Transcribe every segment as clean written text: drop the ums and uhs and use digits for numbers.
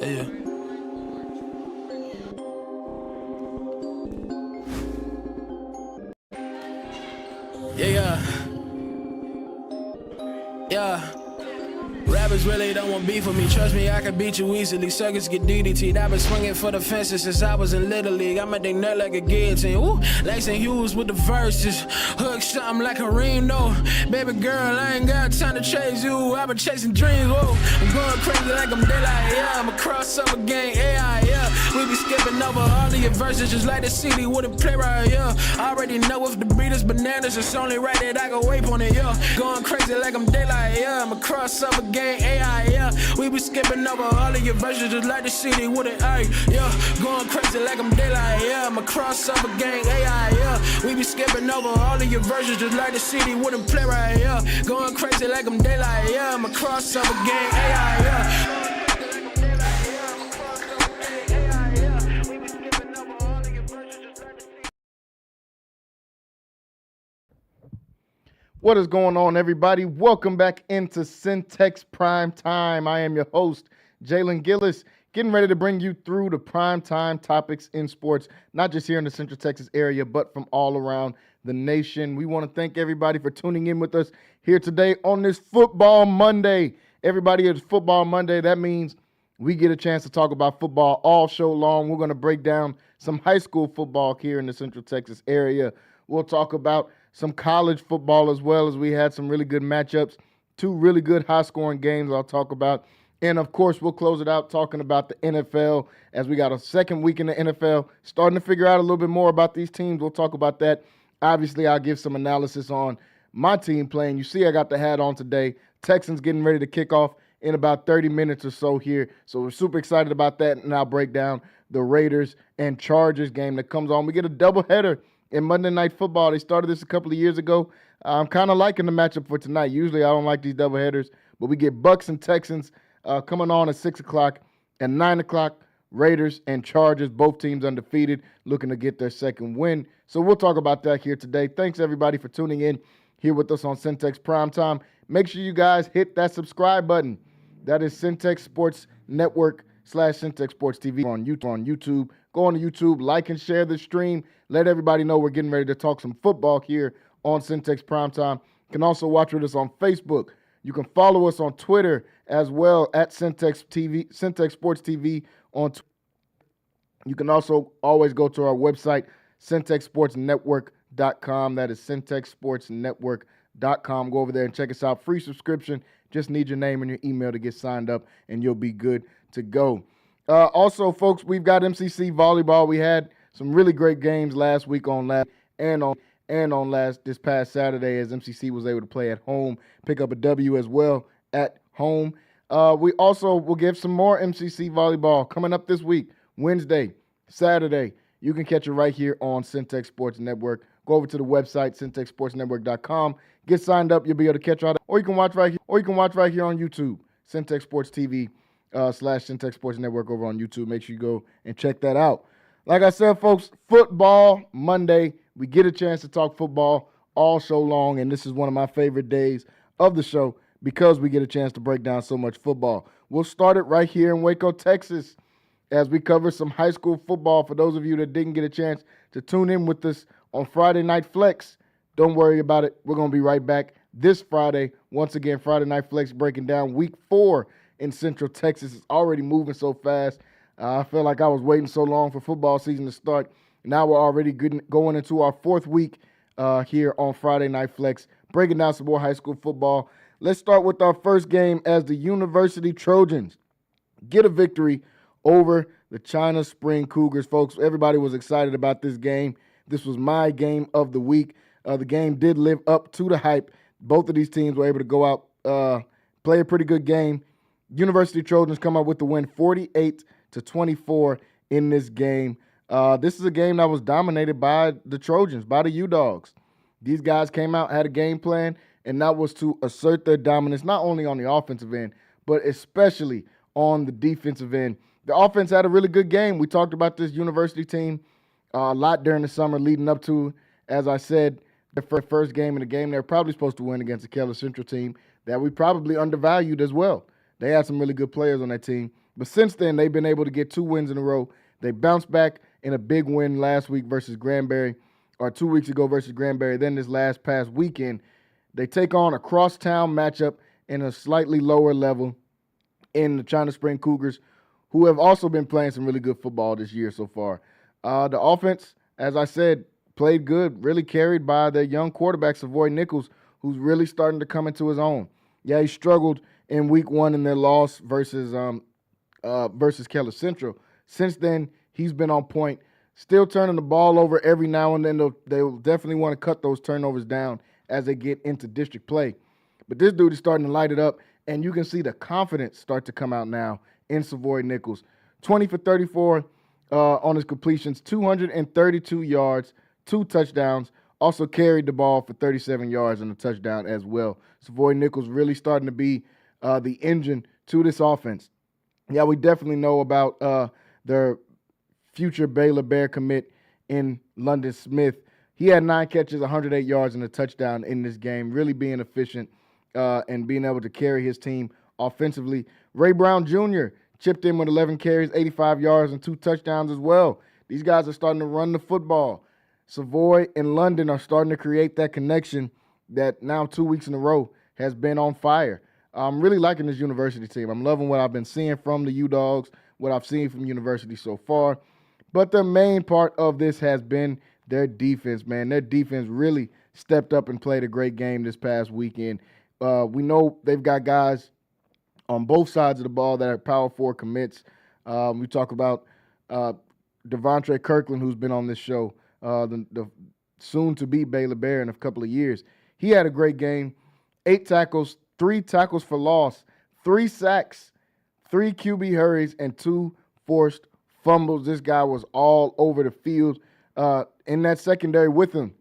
Yeah. Yeah. Yeah. Rappers really don't want beef with me. Trust me, I can beat you easily. Suckers get DDT'd. I've been swinging for the fences since I was in Little League. I'm at their neck like a guillotine. Woo! Langston Hughes with the verses. Hook something like a ring, no. Baby girl, I ain't got time to chase you. I've been chasing dreams, whoa. I'm going crazy like I'm daylight, yeah. I'm a crossover gang, AI, yeah. We be skipping over all of your verses just like the CD wouldn't play right, yeah. I already know if the beat is bananas, it's only right that I go ape on it, yeah. Going crazy like I'm daylight, yeah. I'm a crossover gang, AI, yeah. We be skipping over all of your verses just like the CD with an A, yeah. Going crazy like I'm daylight, yeah. I'm a crossover gang, AI, yeah. We be skipping over all of your verses just like the CD wouldn't play right, yeah. Going crazy like I'm daylight, yeah. I'm a crossover gang, AI, yeah. What is going on, everybody? Welcome back into Centex Primetime. I am your host, Jalen Gillis, getting ready to bring you through the primetime topics in sports, not just here in the Central Texas area, but from all around the nation. We want to thank everybody for tuning in with us here today on this Football Monday. Everybody, it's Football Monday. That means we get a chance to talk about football all show long. We're going to break down some high school football here in the Central Texas area. We'll talk about some college football as well, as we had some really good matchups, two really good high-scoring games I'll talk about. And, of course, we'll close it out talking about the NFL, as we got a second week in the NFL, starting to figure out a little bit more about these teams. We'll talk about that. Obviously, I'll give some analysis on my team playing. You see I got the hat on today. Texans getting ready to kick off in about 30 minutes or so here. So we're super excited about that, and I'll break down the Raiders and Chargers game that comes on. We get a doubleheader in Monday Night Football. They started this a couple of years ago. I'm kind of liking the matchup for tonight. Usually I don't like these doubleheaders, but we get Bucks and Texans coming on at 6 o'clock. At 9 o'clock, Raiders and Chargers, both teams undefeated, looking to get their second win. So we'll talk about that here today. Thanks, everybody, for tuning in here with us on Centex Primetime. Make sure you guys hit that subscribe button. That is Centex Sports Network / Centex Sports TV on YouTube. Go on to YouTube, like and share the stream. Let everybody know we're getting ready to talk some football here on Centex Primetime. You can also watch with us on Facebook. You can follow us on Twitter as well at Centex TV, Centex Sports TV on Twitter. You can also always go to our website, CentexSportsNetwork.com. That is CentexSportsNetwork.com. Go over there and check us out. Free subscription. Just need your name and your email to get signed up, and you'll be good to go. Also, folks, we've got MCC volleyball. We had some really great games last week on this past Saturday, as MCC was able to play at home, pick up a W as well at home. We also will give some more MCC volleyball coming up this week, Wednesday, Saturday. You can catch it right here on Centex Sports Network. Go over to the website, CentexSportsNetwork.com. Get signed up. You'll be able to catch all that. Or you can watch right here. On YouTube, Centex Sports TV / Centex Sports Network over on YouTube. Make sure you go and check that out. Like I said, folks, Football Monday. We get a chance to talk football all show long, and this is one of my favorite days of the show because we get a chance to break down so much football. We'll start it right here in Waco, Texas, as we cover some high school football. For those of you that didn't get a chance to tune in with us on Friday Night Flex, don't worry about it. We're going to be right back this Friday. Once again, Friday Night Flex breaking down week 4 in Central Texas. It's already moving so fast. I feel like I was waiting so long for football season to start. Now we're already going into our 4th week here on Friday Night Flex, breaking down some more high school football. Let's start with our first game as the University Trojans get a victory over the China Spring Cougars. Folks, everybody was excited about this game. This was my game of the week. The game did live up to the hype. Both of these teams were able to go out, play a pretty good game. University Trojans come up with the win 48-24 in this game. This is a game that was dominated by the Trojans, by the U-Dogs. These guys came out, had a game plan, and that was to assert their dominance not only on the offensive end, but especially on the defensive end. The offense had a really good game. We talked about this University team a lot during the summer leading up to, as I said, the first game in the game they're probably supposed to win against the Keller Central team that we probably undervalued as well. They had some really good players on that team. But since then, they've been able to get 2 wins in a row. They bounced back in a big win last week versus Granbury, or 2 weeks ago versus Granbury. Then this past weekend, they take on a crosstown matchup in a slightly lower level in the China Spring Cougars, who have also been playing some really good football this year so far. The offense, as I said, played good, really carried by their young quarterback, Savoy Nichols, who's really starting to come into his own. Yeah, he struggled in week 1 in their loss versus Keller Central. Since then, he's been on point, still turning the ball over every now and then. They'll definitely want to cut those turnovers down as they get into district play. But this dude is starting to light it up, and you can see the confidence start to come out now in Savoy Nichols. 20 for 34 on his completions, 232 yards, 2 touchdowns. Also carried the ball for 37 yards and a touchdown as well. Savoy Nichols really starting to be the engine to this offense. Yeah, we definitely know about their future Baylor Bear commit in London Smith. He had 9 catches, 108 yards, and a touchdown in this game, really being efficient and being able to carry his team offensively. Ray Brown Jr. chipped in with 11 carries, 85 yards, and 2 touchdowns as well. These guys are starting to run the football. Savoy and London are starting to create that connection that now 2 weeks in a row has been on fire. I'm really liking this University team. I'm loving what I've been seeing from the U-Dogs, what I've seen from University so far. But the main part of this has been their defense, man. Their defense really stepped up and played a great game this past weekend. We know they've got guys on both sides of the ball that are Power 4 commits. We talk about Devontre Kirkland, who's been on this show, the soon-to-be Baylor Bear in a couple of years. He had a great game, 8 tackles, 3 tackles for loss, 3 sacks, 3 QB hurries, and 2 forced fumbles. This guy was all over the field in that secondary with him.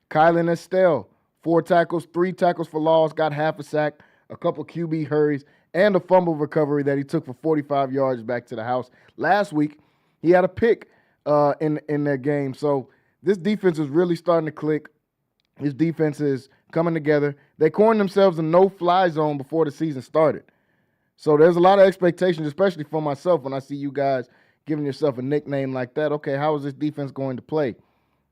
Kylan Estelle, 4 tackles, 3 tackles for loss, got half a sack, a couple QB hurries, and a fumble recovery that he took for 45 yards back to the house. Last week, he had a pick in that game. So this defense is really starting to click. His defense is coming together. They coined themselves a no-fly zone before the season started. So there's a lot of expectations, especially for myself, when I see you guys giving yourself a nickname like that. Okay, how is this defense going to play?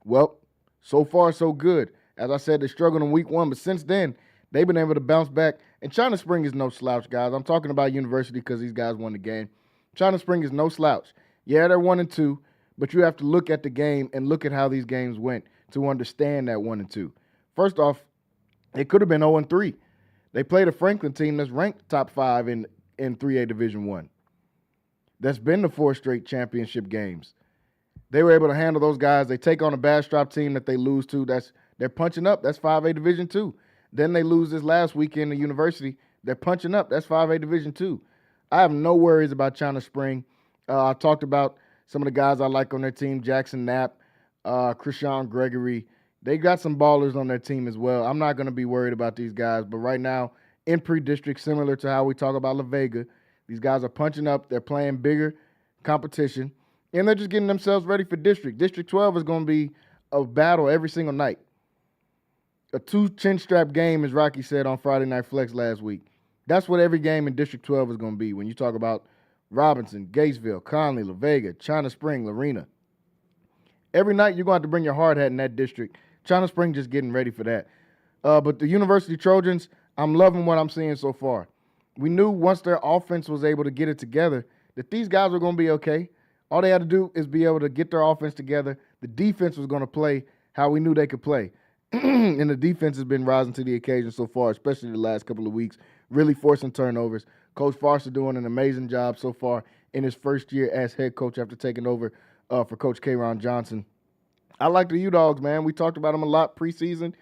Well, so far so good. As I said, they struggled in week 1, but since then, they've been able to bounce back. And China Spring is no slouch, guys. I'm talking about University because these guys won the game. China Spring is no slouch. Yeah, they're 1-2, but you have to look at the game and look at how these games went to understand that 1-2. First off, it could have been 0-3. They played a Franklin team that's ranked top 5 in 3A Division I. That's been the 4 straight championship games. They were able to handle those guys. They take on a Bastrop team that they lose to. They're punching up. That's 5A Division II. Then they lose this last weekend to University. They're punching up. That's 5A Division II. I have no worries about China Spring. I talked about some of the guys I like on their team, Jackson Knapp, Krishan Gregory. They got some ballers on their team as well. I'm not going to be worried about these guys. But right now, in pre-district, similar to how we talk about La Vega, these guys are punching up. They're playing bigger competition. And they're just getting themselves ready for district. District 12 is going to be a battle every single night. A 2 chin-strap game, as Rocky said on Friday Night Flex last week. That's what every game in District 12 is going to be when you talk about Robinson, Gatesville, Conley, La Vega, China Spring, Lorena. Every night you're going to have to bring your hard hat in that district. China Spring just getting ready for that. But the University Trojans, I'm loving what I'm seeing so far. We knew once their offense was able to get it together that these guys were going to be okay. All they had to do is be able to get their offense together. The defense was going to play how we knew they could play. And the defense has been rising to the occasion so far, especially the last couple of weeks, really forcing turnovers. Coach Foster doing an amazing job so far in his first year as head coach after taking over for Coach K-Ron Johnson. I like the U-Dogs, man. We talked about them a lot preseason.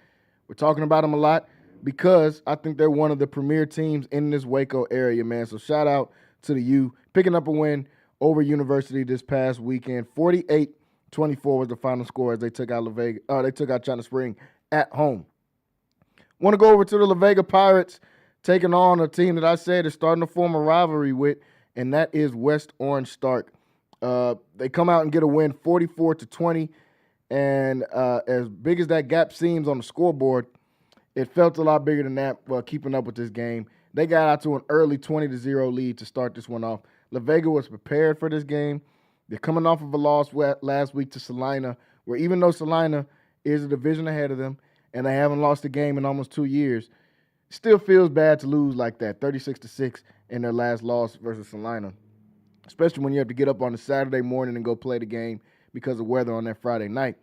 We're talking about them a lot because I think they're one of the premier teams in this Waco area, man. So shout out to the U. Picking up a win over University this past weekend. 48-24 was the final score as they took out China Spring at home. Want to go over to the La Vega Pirates, taking on a team that I said is starting to form a rivalry with, and that is West Orange Stark. They come out and get a win 44-20, and as big as that gap seems on the scoreboard, it felt a lot bigger than that while keeping up with this game. They got out to an early 20-0 lead to start this one off. La Vega was prepared for this game. They're coming off of a loss last week to Salina, where even though Salina is a division ahead of them and they haven't lost a game in almost 2 years, still feels bad to lose like that, 36-6 in their last loss versus Salina, especially when you have to get up on a Saturday morning and go play the game because of weather on that Friday night.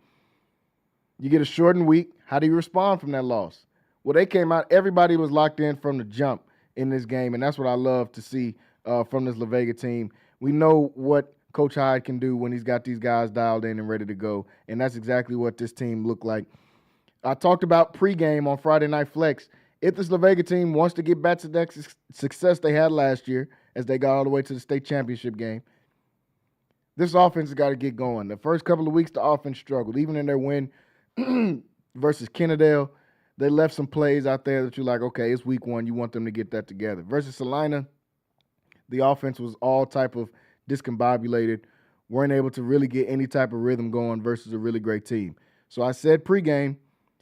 You get a shortened week. How do you respond from that loss? Well, they came out. Everybody was locked in from the jump in this game, and that's what I love to see from this La Vega team. We know what Coach Hyde can do when he's got these guys dialed in and ready to go, and that's exactly what this team looked like. I talked about pregame on Friday Night Flex. If this La Vega team wants to get back to that success they had last year as they got all the way to the state championship game, this offense has got to get going. The first couple of weeks, the offense struggled. Even in their win versus Kennedale, they left some plays out there that you're like, okay, it's week one. You want them to get that together. Versus Salina, the offense was all type of discombobulated, weren't able to really get any type of rhythm going versus a really great team. So I said pregame,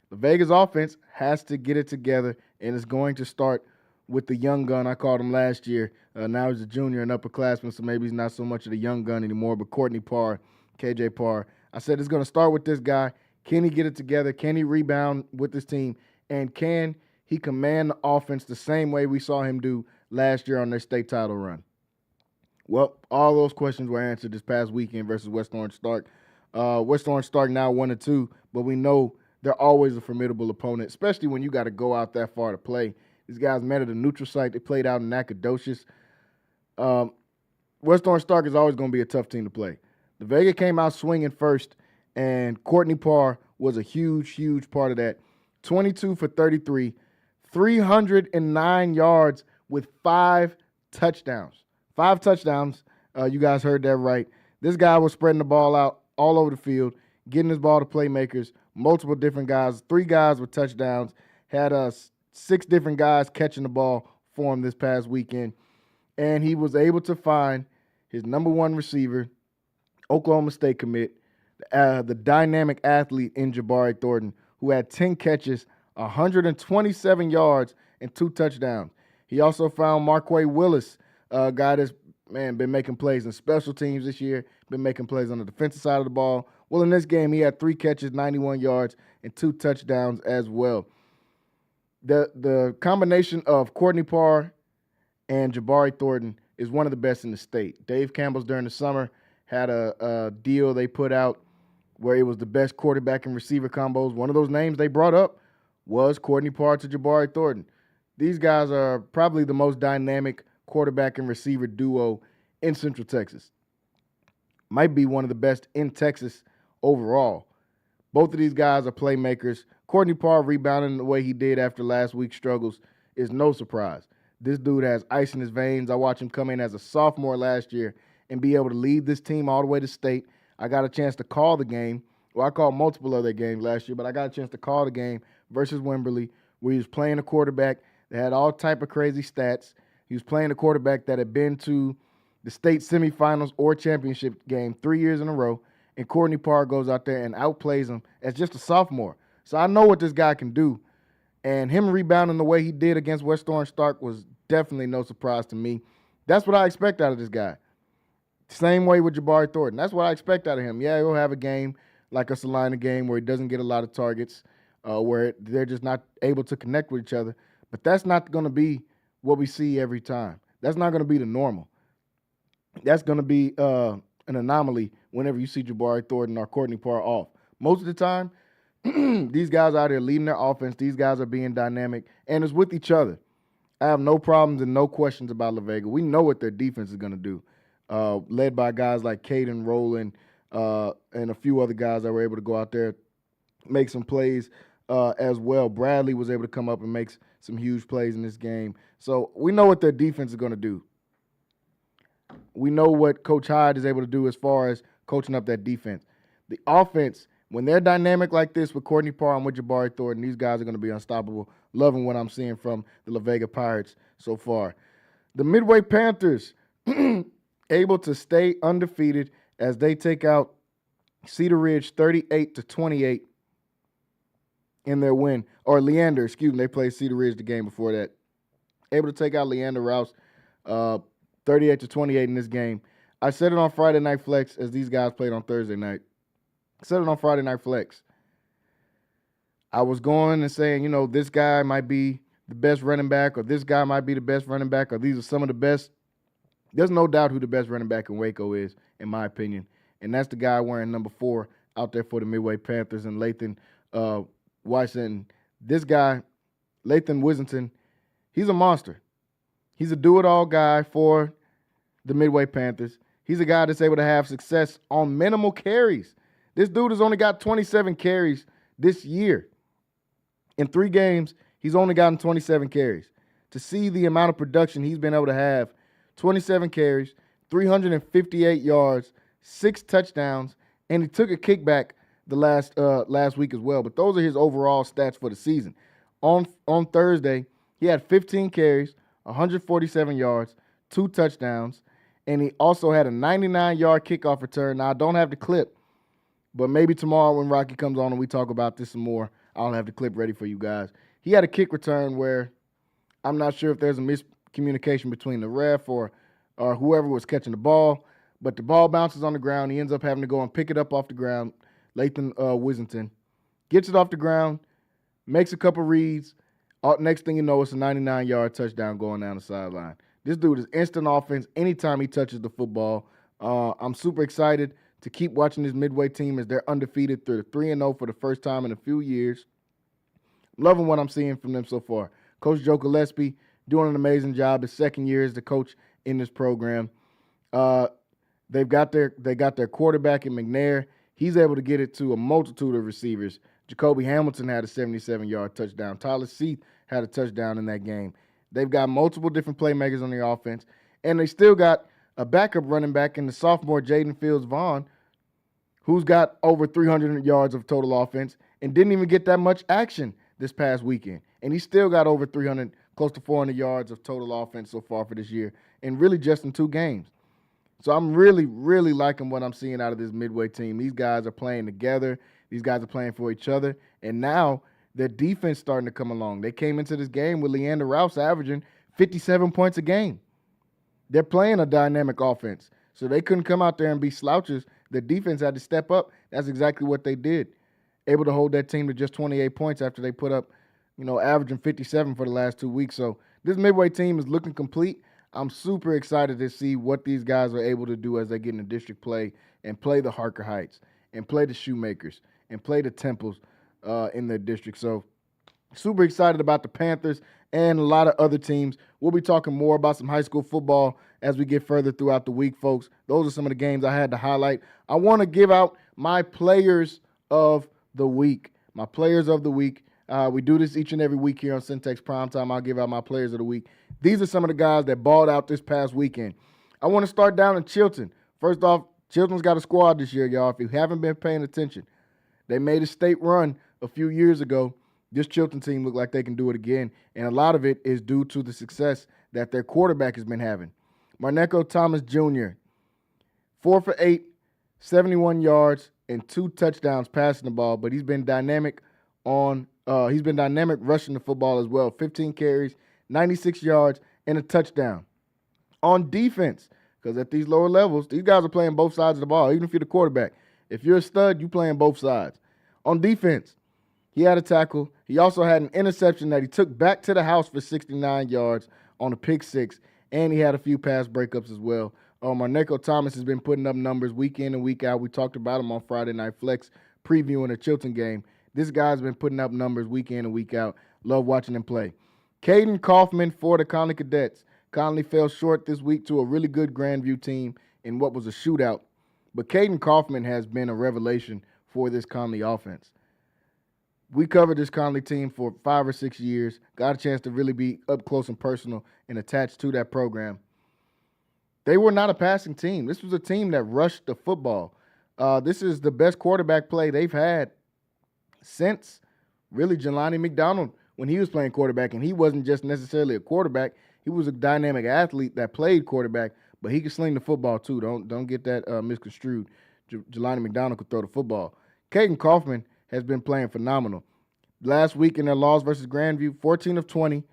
the Vegas offense has to get it together, and it's going to start with the young gun. I called him last year. Now he's a junior and upperclassman, so maybe he's not so much of the young gun anymore, but Courtney Parr, KJ Parr. I said it's going to start with this guy. Can he get it together? Can he rebound with this team? And can he command the offense the same way we saw him do last year on their state title run? Well, all those questions were answered this past weekend versus West Orange Stark. West Orange Stark now 1-2, but we know they're always a formidable opponent, especially when you got to go out that far to play. These guys met at a neutral site. They played out in Nacogdoches. West Orange Stark is always going to be a tough team to play. The Vega came out swinging first, and Courtney Parr was a huge, huge part of that. 22 for 33, 309 yards with 5 touchdowns. 5 touchdowns. You guys heard that right. This guy was spreading the ball out all over the field, getting his ball to playmakers, multiple different guys. 3 guys with touchdowns. Had 6 different guys catching the ball for him this past weekend. And he was able to find his number one receiver, Oklahoma State commit, the dynamic athlete in Jabari Thornton, who had 10 catches, 127 yards, and 2 touchdowns. He also found Marquay Willis, a guy that's been making plays in special teams this year, been making plays on the defensive side of the ball. Well, in this game, he had 3 catches, 91 yards, and 2 touchdowns as well. The combination of Courtney Parr and Jabari Thornton is one of the best in the state. Dave Campbell's during the summer had a deal they put out where it was the best quarterback and receiver combos. One of those names they brought up was Courtney Parr to Jabari Thornton. These guys are probably the most dynamic quarterback and receiver duo in Central Texas. Might be one of the best in Texas overall. Both of these guys are playmakers. Courtney Parr rebounding the way he did after last week's struggles is no surprise. This dude has ice in his veins. I watched him come in as a sophomore last year and be able to lead this team all the way to state. I got a chance to call the game. Well, I called multiple other games last year, but I got a chance to call the game versus Wimberley, where he was playing a quarterback that had all type of crazy stats. He was playing a quarterback that had been to the state semifinals or championship game 3 years in a row, and Courtney Parr goes out there and outplays him as just a sophomore. So I know what this guy can do, and him rebounding the way he did against West Orange Stark was definitely no surprise to me. That's what I expect out of this guy. Same way with Jabari Thornton. That's what I expect out of him. Yeah, he'll have a game like a Salina game where he doesn't get a lot of targets, where they're just not able to connect with each other. But that's not going to be what we see every time. That's not going to be the normal. That's going to be an anomaly whenever you see Jabari Thornton or Courtney Parr off. Most of the time, these guys out here leading their offense. These guys are being dynamic, and it's with each other. I have no problems and no questions about La Vega. We know what their defense is going to do, led by guys like Caden Rowland and a few other guys that were able to go out there, make some plays as well. Bradley was able to come up and make some huge plays in this game. So we know what their defense is going to do. We know what Coach Hyde is able to do as far as coaching up that defense. The offense, when they're dynamic like this with Courtney Parr and with Jabari Thornton, these guys are going to be unstoppable. Loving what I'm seeing from the La Vega Pirates so far. The Midway Panthers able to stay undefeated as they take out Cedar Ridge 38-28 in their win. Or Leander, they played Cedar Ridge the game before that. Able to take out Leander Rouse. 38-28 in this game. I said it on Friday Night Flex as these guys played on Thursday night. I said it on Friday Night Flex. I was going and saying, this guy might be the best running back, or this guy might be the best running back, or these are some of the best. There's no doubt who the best running back in Waco is, in my opinion. And that's the guy wearing number 4 out there for the Midway Panthers, and Lathan Washington. This guy, Lathan Wishington, he's a monster. He's a do-it-all guy for the Midway Panthers. He's a guy that's able to have success on minimal carries. This dude has only got 27 carries this year. In 3 games, he's only gotten 27 carries. To see the amount of production he's been able to have, 27 carries, 358 yards, 6 touchdowns, and he took a kickback the last week as well. But those are his overall stats for the season. On Thursday, he had 15 carries, 147 yards, 2 touchdowns, and he also had a 99-yard kickoff return. Now, I don't have the clip, but maybe tomorrow when Rocky comes on and we talk about this some more, I'll have the clip ready for you guys. He had a kick return where I'm not sure if there's a miscommunication between the ref or whoever was catching the ball, but the ball bounces on the ground. He ends up having to go and pick it up off the ground. Lathan Wishington gets it off the ground, makes a couple reads. Next thing you know, it's a 99-yard touchdown going down the sideline. This dude is instant offense anytime he touches the football. I'm super excited to keep watching this Midway team as they're undefeated. They're 3-0 for the first time in a few years. Loving what I'm seeing from them so far. Coach Joe Gillespie doing an amazing job. His second year as the coach in this program. They got their quarterback in McNair. He's able to get it to a multitude of receivers. Jacoby Hamilton had a 77-yard touchdown. Tyler Seath had a touchdown in that game. They've got multiple different playmakers on the offense, and they still got a backup running back in the sophomore Jaden Fields-Vaughn, who's got over 300 yards of total offense and didn't even get that much action this past weekend. And he still got over 300, close to 400 yards of total offense so far for this year, and really just in 2 games. So I'm really, really liking what I'm seeing out of this Midway team. These guys are playing together. These guys are playing for each other. And now their defense starting to come along. They came into this game with Leander Rouse averaging 57 points a game. They're playing a dynamic offense. So they couldn't come out there and be slouches. The defense had to step up. That's exactly what they did. Able to hold that team to just 28 points after they put up, averaging 57 for the last 2 weeks. So this Midway team is looking complete. I'm super excited to see what these guys are able to do as they get into district play and play the Harker Heights and play the Shoemakers and play the Temples in their district. So super excited about the Panthers and a lot of other teams. We'll be talking more about some high school football as we get further throughout the week, folks. Those are some of the games I had to highlight. I want to give out my players of the week. My players of the week. We do this each and every week here on Centex Primetime. I'll give out my players of the week. These are some of the guys that balled out this past weekend. I want to start down in Chilton. First off, Chilton's got a squad this year, y'all. If you haven't been paying attention, they made a state run a few years ago. This Chilton team look like they can do it again, and a lot of it is due to the success that their quarterback has been having. Marneco Thomas Jr., 4 for 8, 71 yards, and 2 touchdowns passing the ball, but he's been dynamic rushing the football as well. 15 carries, 96 yards, and a touchdown. On defense, because at these lower levels, these guys are playing both sides of the ball, even if you're the quarterback. If you're a stud, you're playing both sides. On defense, he had a tackle. He also had an interception that he took back to the house for 69 yards on a pick 6, and he had a few pass breakups as well. Marneco Thomas has been putting up numbers week in and week out. We talked about him on Friday Night Flex, previewing the Chilton game. This guy's been putting up numbers week in and week out. Love watching him play. Caden Kaufman for the Conley Cadets. Conley fell short this week to a really good Grandview team in what was a shootout. But Caden Kaufman has been a revelation for this Conley offense. We covered this Conley team for 5 or 6 years. Got a chance to really be up close and personal and attached to that program. They were not a passing team. This was a team that rushed the football. This is the best quarterback play they've had since really Jelani McDonald when he was playing quarterback, and he wasn't just necessarily a quarterback. He was a dynamic athlete that played quarterback, but he could sling the football too. Don't get that misconstrued. Jelani McDonald could throw the football. Caden Kaufman has been playing phenomenal. Last week in their loss versus Grandview, 14 of 20,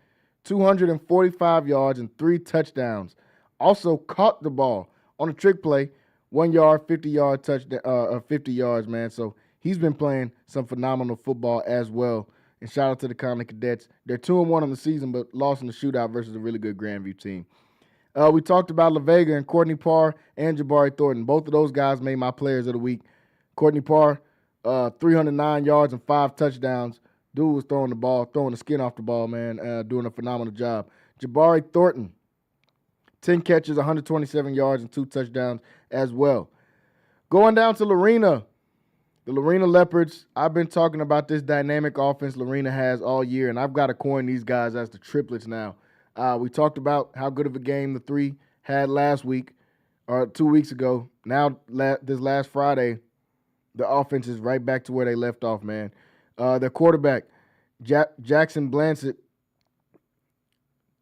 245 yards, and 3 touchdowns. Also caught the ball on a trick play, 1 yard, 50-yard touchdown, 50 yards, man. So he's been playing some phenomenal football as well. And shout out to the Conley Cadets. They're 2-1 on the season, but lost in the shootout versus a really good Grandview team. We talked about LaVega and Courtney Parr and Jabari Thornton. Both of those guys made my players of the week. Courtney Parr, 309 yards and 5 touchdowns. Dude was throwing the skin off the ball, man, doing a phenomenal job. Jabari Thornton, 10 catches, 127 yards, and 2 touchdowns as well. Going down to Lorena, the Lorena Leopards, I've been talking about this dynamic offense Lorena has all year, and I've got to coin these guys as the triplets now. We talked about how good of a game the three had last week or 2 weeks ago. Now, this last Friday, the offense is right back to where they left off, man. Their quarterback, Jackson Blansett,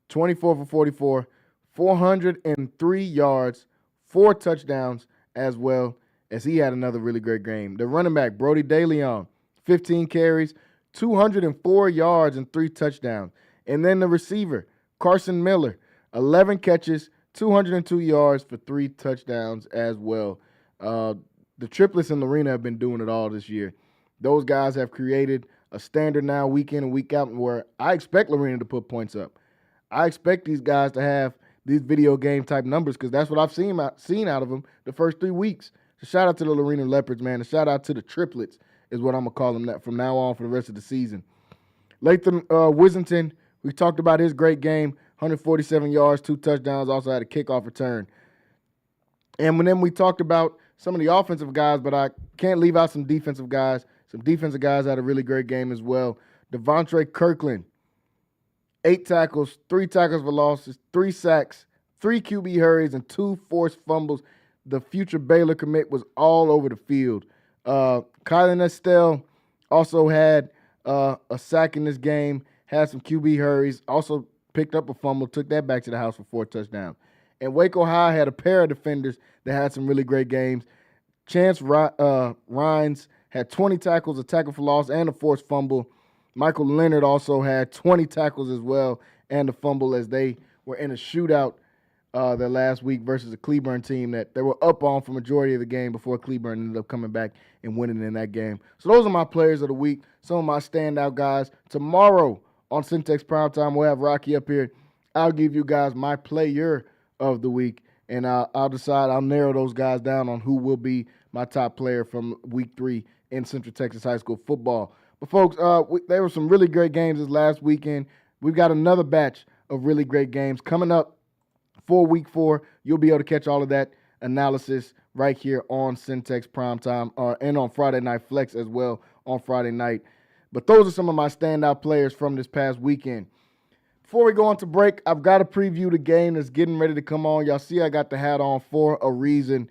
24 for 44, 403 yards, 4 touchdowns as well, as he had another really great game. The running back, Brody DeLeon, 15 carries, 204 yards, and 3 touchdowns. And then the receiver, Carson Miller, 11 catches, 202 yards for 3 touchdowns as well. The triplets in Lorena have been doing it all this year. Those guys have created a standard now week in and week out where I expect Lorena to put points up. I expect these guys to have these video game type numbers because that's what I've seen out of them the first 3 weeks. So shout out to the Lorena Leopards, man. And shout out to the triplets is what I'm going to call them from now on for the rest of the season. Latham Wissington, we talked about his great game, 147 yards, 2 touchdowns, also had a kickoff return. And then we talked about some of the offensive guys, but I can't leave out some defensive guys. Some defensive guys had a really great game as well. Devontre Kirkland, 8 tackles, 3 tackles for losses, 3 sacks, 3 QB hurries, and 2 forced fumbles. The future Baylor commit was all over the field. Kylan Estelle also had a sack in this game, had some QB hurries, also picked up a fumble, took that back to the house for 4 touchdowns. And Waco High had a pair of defenders that had some really great games. Chance Rhines had 20 tackles, a tackle for loss, and a forced fumble. Michael Leonard also had 20 tackles as well and a fumble as they were in a shootout their last week versus a Cleburne team that they were up on for majority of the game before Cleburne ended up coming back and winning in that game. So those are my players of the week, some of my standout guys. Tomorrow on Centex Primetime, we'll have Rocky up here. I'll give you guys my player of the week, and I'll narrow those guys down on who will be my top player from week 3 in Central Texas High School football. But folks, there were some really great games this last weekend. We've got another batch of really great games coming up for week 4. You'll be able to catch all of that analysis right here on Centex Primetime and on Friday Night Flex as well on Friday night. But those are some of my standout players from this past weekend. Before we go on to break, I've got to preview the game that's getting ready to come on. Y'all see I got the hat on for a reason.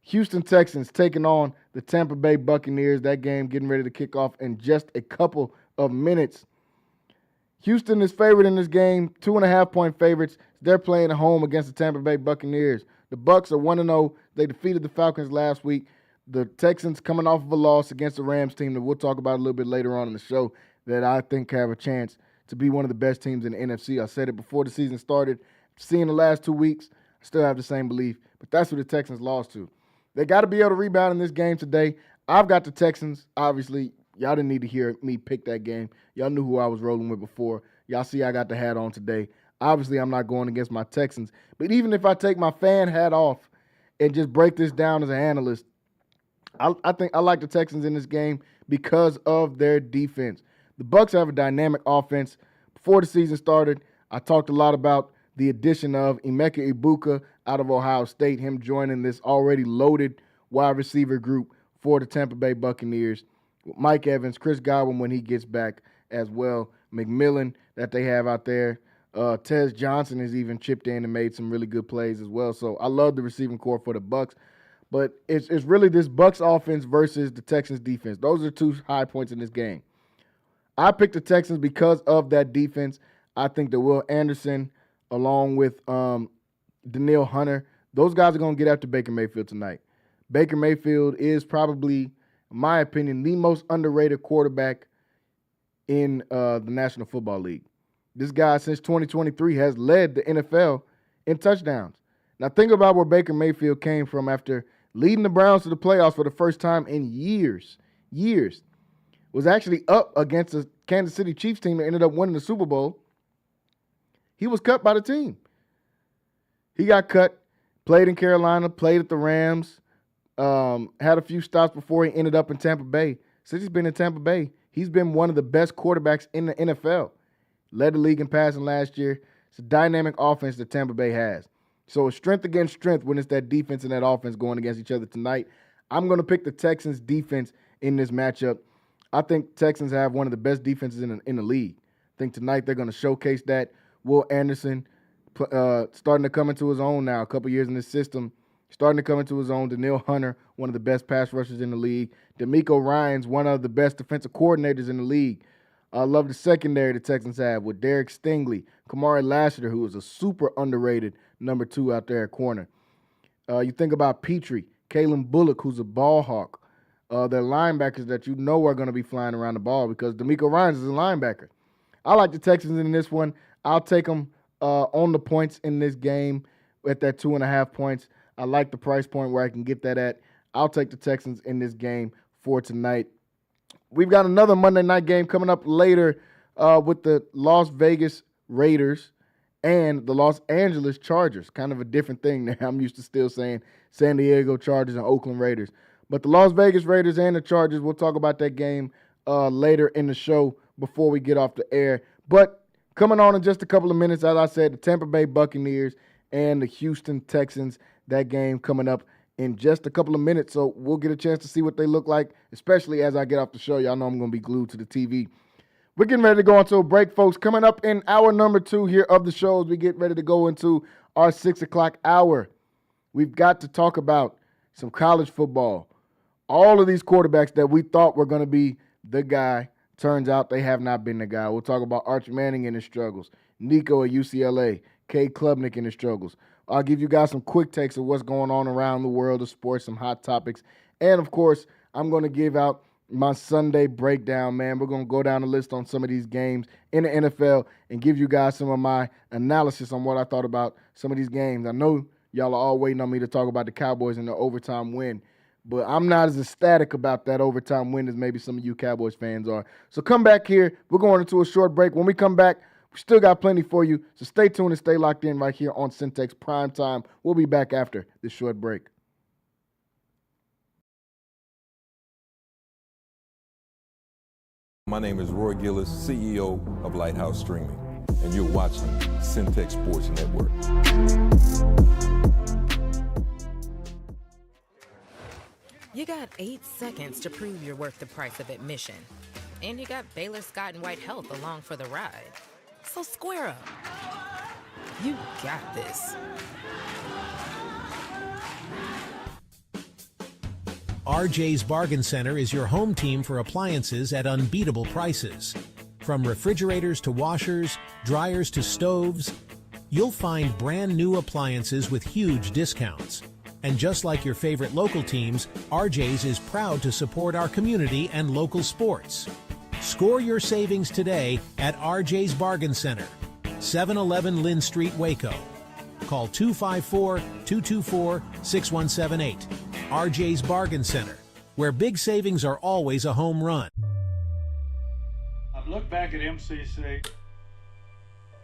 Houston Texans taking on the Tampa Bay Buccaneers. That game getting ready to kick off in just a couple of minutes. Houston is favored in this game, 2.5-point favorites. They're playing at home against the Tampa Bay Buccaneers. The Bucs are 1-0. They defeated the Falcons last week. The Texans coming off of a loss against the Rams team that we'll talk about a little bit later on in the show that I think have a chance to be one of the best teams in the NFC. I said it before the season started. Seeing the last 2 weeks, I still have the same belief. But that's what the Texans lost to. They got to be able to rebound in this game today. I've got the Texans. Obviously, y'all didn't need to hear me pick that game. Y'all knew who I was rolling with before. Y'all see I got the hat on today. Obviously, I'm not going against my Texans. But even if I take my fan hat off and just break this down as an analyst, I think I like the Texans in this game because of their defense. The Bucs have a dynamic offense. Before the season started, I talked a lot about the addition of Emeka Ibuka out of Ohio State, him joining this already loaded wide receiver group for the Tampa Bay Buccaneers. Mike Evans, Chris Godwin when he gets back as well, McMillan that they have out there. Tez Johnson has even chipped in and made some really good plays as well. So I love the receiving core for the Bucs. But it's really this Bucs offense versus the Texans defense. Those are 2 high points in this game. I picked the Texans because of that defense. I think that Will Anderson, along with Danielle Hunter, those guys are going to get after Baker Mayfield tonight. Baker Mayfield is probably, in my opinion, the most underrated quarterback in the National Football League. This guy, since 2023, has led the NFL in touchdowns. Now think about where Baker Mayfield came from after leading the Browns to the playoffs for the first time in years. Was actually up against the Kansas City Chiefs team that ended up winning the Super Bowl. He was cut by the team. He got cut, played in Carolina, played at the Rams, had a few stops before he ended up in Tampa Bay. Since he's been in Tampa Bay, he's been one of the best quarterbacks in the NFL. Led the league in passing last year. It's a dynamic offense that Tampa Bay has. So it's strength against strength when it's that defense and that offense going against each other tonight. I'm going to pick the Texans defense in this matchup. I think Texans have one of the best defenses in the league. I think tonight they're going to showcase that. Will Anderson starting to come into his own now, a couple years in this system, starting to come into his own. Danielle Hunter, one of the best pass rushers in the league. D'Amico Ryans, one of the best defensive coordinators in the league. I love the secondary the Texans have with Derek Stingley, Kamari Lassiter, who is a super underrated number 2 out there at corner. You think about Petrie, Kalen Bullock, who's a ball hawk. They're linebackers that you know are going to be flying around the ball because D'Amico Ryans is a linebacker. I like the Texans in this one. I'll take them on the points in this game at that 2.5 points. I like the price point where I can get that at. I'll take the Texans in this game for tonight. We've got another Monday night game coming up later with the Las Vegas Raiders and the Los Angeles Chargers. Kind of a different thing there. I'm used to still saying San Diego Chargers and Oakland Raiders. But the Las Vegas Raiders and the Chargers, we'll talk about that game later in the show before we get off the air. But coming on in just a couple of minutes, as I said, the Tampa Bay Buccaneers and the Houston Texans, that game coming up in just a couple of minutes. So we'll get a chance to see what they look like, especially as I get off the show. Y'all know I'm going to be glued to the TV. We're getting ready to go into a break, folks. Coming up in hour number 2 here of the show as we get ready to go into our 6 o'clock hour. We've got to talk about some college football. All of these quarterbacks that we thought were going to be the guy, turns out they have not been the guy. We'll talk about Arch Manning and his struggles, Nico at UCLA, Cade Klubnik and his struggles. I'll give you guys some quick takes of what's going on around the world of sports, some hot topics. And, of course, I'm going to give out my Sunday breakdown, man. We're going to go down the list on some of these games in the NFL and give you guys some of my analysis on what I thought about some of these games. I know y'all are all waiting on me to talk about the Cowboys and the overtime win, but I'm not as ecstatic about that overtime win as maybe some of you Cowboys fans are. So come back here. We're going into a short break. When we come back, we still got plenty for you. So stay tuned and stay locked in right here on Centex Primetime. We'll be back after this short break. My name is Roy Gillis, CEO of Lighthouse Streaming, and you're watching Centex Sports Network. You got 8 seconds to prove you're worth the price of admission. And you got Baylor Scott and White Health along for the ride. So square up. You got this. RJ's Bargain Center is your home team for appliances at unbeatable prices. From refrigerators to washers, dryers to stoves, you'll find brand new appliances with huge discounts. And just like your favorite local teams, RJ's is proud to support our community and local sports. Score your savings today at RJ's Bargain Center, 711 Lynn Street, Waco. Call 254-224-6178. RJ's Bargain Center, where big savings are always a home run. I've looked back at MCC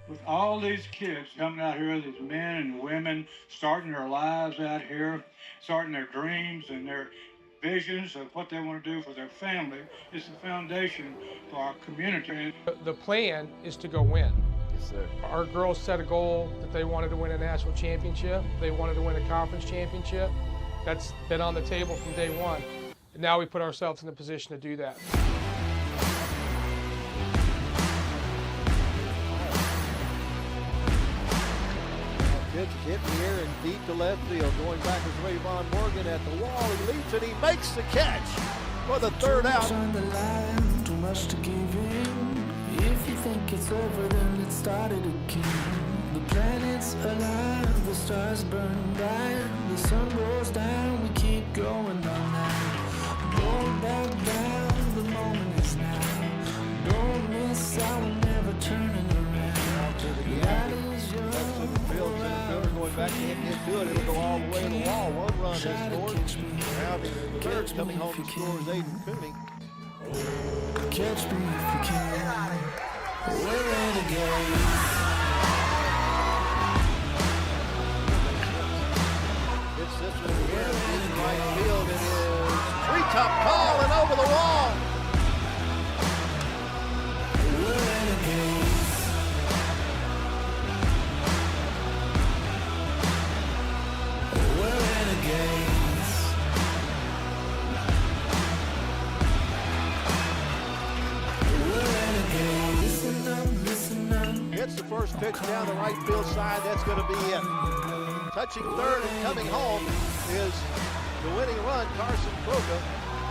with all these kids coming out here, these men and women starting their lives out here, starting their dreams and their visions of what they want to do for their family. It's the foundation for our community. The plan is to go win. Yes, sir. Our girls set a goal that they wanted to win a national championship. They wanted to win a conference championship. That's been on the table from day one. And now we put ourselves in a position to do that. Pitch hit here and deep to left field. Going back is Rayvon Morgan at the wall. He leaps and he makes the catch for the third out. On the line, too much to give in. If you think it's over, then let's start it again. The planets alive, the stars burn bright, the sun goes down, we keep going all night. Don't back down, the moment is now. Don't miss out, we're never turning around. Fields and Miller going back in, into it. has scored. Now the third coming home to score is Aiden Cooney. Catch me if you can. We're renegades. It's this one here in right field. It is treetop call and over the wall. We're renegades. We're renegades. We're renegades. Listen up, listen up. Hits the first pitch down the right field side. That's going to be it. Touching third and coming home is the winning run, Carson Croca.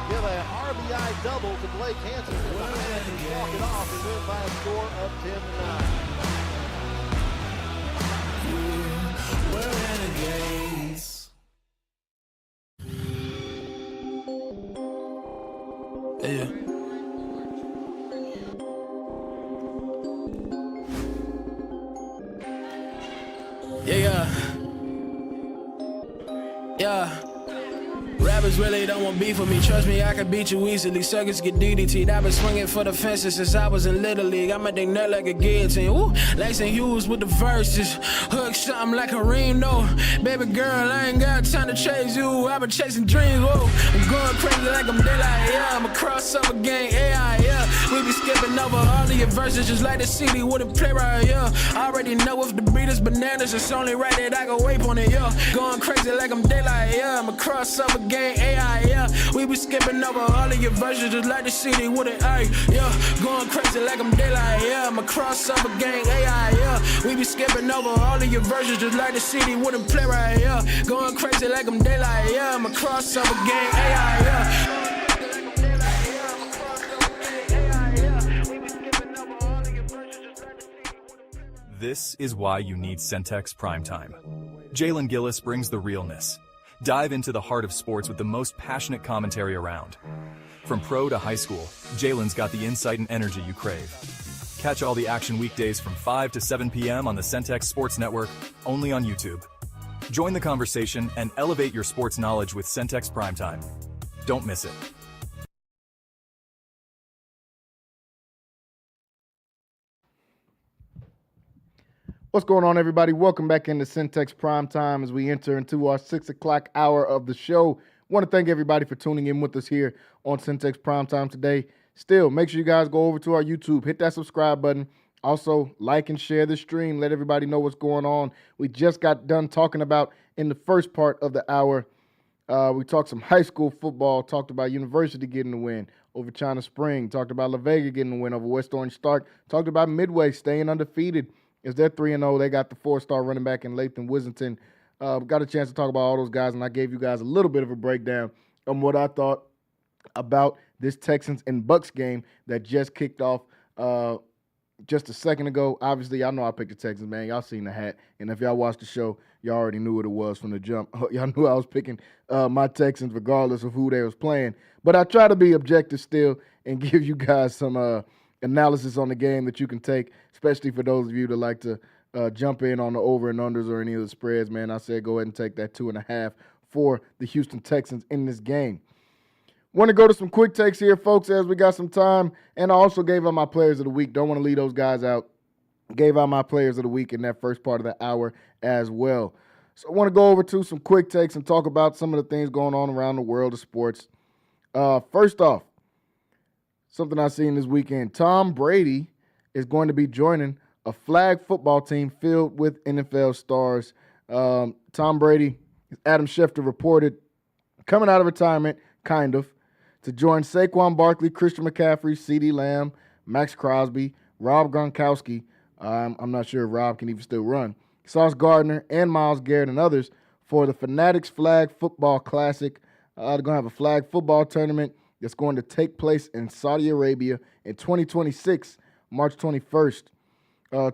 Give a RBI double to Blake Hansen. Walk it off and win by a score of 10-9. We're renegades. Yeah. Yeah. Rappers really don't want beef with me. Trust me, I can beat you easily. Suckers get DDT'd. I've been swinging for the fences since I was in Little League. I make they nut like a guillotine. Woo! Langston Hughes with the verses. Hook something like a Reno. Baby girl, I ain't got time to chase you. I've been chasing dreams. Whoa! I'm going crazy like I'm daylight. Yeah, I'm a crossover gang. AI. Yeah, we be skipping over all of your verses just like the CD with a playwright. Yeah, I already know if the beat is bananas, it's only right that I go wape on it. Yeah, going crazy like I'm daylight. Yeah, I'm a crossover gang. AI, yeah, we be skipping over all of your versions just like the CD with an A, yeah, going crazy like I'm daylight, yeah, I'm a crossover gang, AI, yeah, we be skipping over all of your versions just like the CD with a playwright, yeah, going crazy like I'm daylight, yeah, I'm a crossover gang, AI, yeah. This is why you need Centex Primetime. Jalen Gillis brings the realness. Dive into the heart of sports with the most passionate commentary around. From pro to high school, Jalen's got the insight and energy you crave. Catch all the action weekdays from 5 to 7 p.m. on the Centex Sports Network, only on YouTube. Join the conversation and elevate your sports knowledge with Centex Primetime. Don't miss it. What's going on, everybody? Welcome back into Centex Primetime as we enter into our 6 o'clock hour of the show. Want to thank everybody for tuning in with us here on Centex Primetime today. Still, make sure you guys go over to our YouTube, hit that subscribe button. Also, like and share the stream. Let everybody know what's going on. We just got done talking about, in the first part of the hour, we talked some high school football, talked about University getting the win over China Spring, talked about La Vega getting the win over West Orange Stark, talked about Midway staying undefeated. Is they're 3-0. They got the 4-star running back in Lathan Wissington. Got a chance to talk about all those guys, and I gave you guys a little bit of a breakdown on what I thought about this Texans and Bucks game that just kicked off just a second ago. Obviously, y'all know I picked the Texans, man. Y'all seen the hat. And if y'all watched the show, y'all already knew what it was from the jump. Y'all knew I was picking my Texans regardless of who they was playing. But I try to be objective still and give you guys some analysis on the game that you can take, especially for those of you that like to jump in on the over and unders or any of the spreads, man. I said go ahead and take that 2.5 for the Houston Texans in this game. Want to go to some quick takes here, folks, as we got some time. And I also gave out my players of the week. Don't want to leave those guys out. Gave out my players of the week in that first part of the hour as well. So I want to go over to some quick takes and talk about some of the things going on around the world of sports. First off, something I seen this weekend. Tom Brady is going to be joining a flag football team filled with NFL stars. Tom Brady, Adam Schefter reported, coming out of retirement, kind of, to join Saquon Barkley, Christian McCaffrey, CeeDee Lamb, Max Crosby, Rob Gronkowski. I'm not sure if Rob can even still run. Sauce Gardner and Myles Garrett and others for the Fanatics Flag Football Classic. They're going to have a flag football tournament that's going to take place in Saudi Arabia in 2026, March 21st.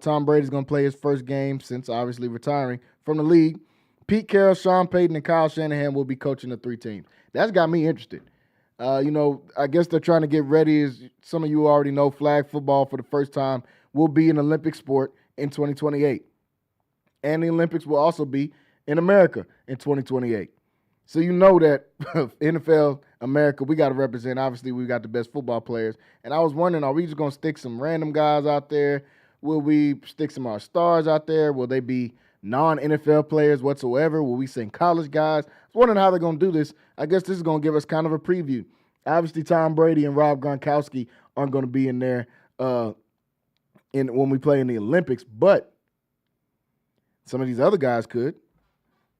Tom Brady's going to play his first game since obviously retiring from the league. Pete Carroll, Sean Payton, and Kyle Shanahan will be coaching the three teams. That's got me interested. I guess they're trying to get ready. As some of you already know, flag football for the first time will be an Olympic sport in 2028. And the Olympics will also be in America in 2028. So you know that NFL America, we got to represent. Obviously, we got the best football players. And I was wondering, are we just going to stick some random guys out there? Will we stick some of our stars out there? Will they be non-NFL players whatsoever? Will we send college guys? I was wondering how they're going to do this. I guess this is going to give us kind of a preview. Obviously, Tom Brady and Rob Gronkowski aren't going to be in there when we play in the Olympics, but some of these other guys could.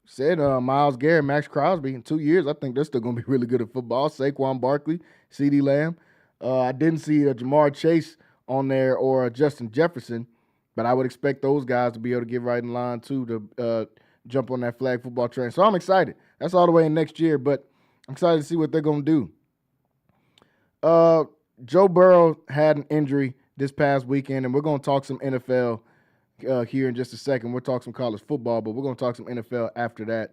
Said Myles Garrett, Max Crosby. In 2 years, I think they're still going to be really good at football. Saquon Barkley, CeeDee Lamb. I didn't see Jamar Chase on there or Justin Jefferson, but I would expect those guys to be able to get right in line too to jump on that flag football train. So I'm excited. That's all the way in next year, but I'm excited to see what they're going to do. Joe Burrow had an injury this past weekend, and we're going to talk some NFL here in just a second. We'll talk some college football, but we're going to talk some NFL after that.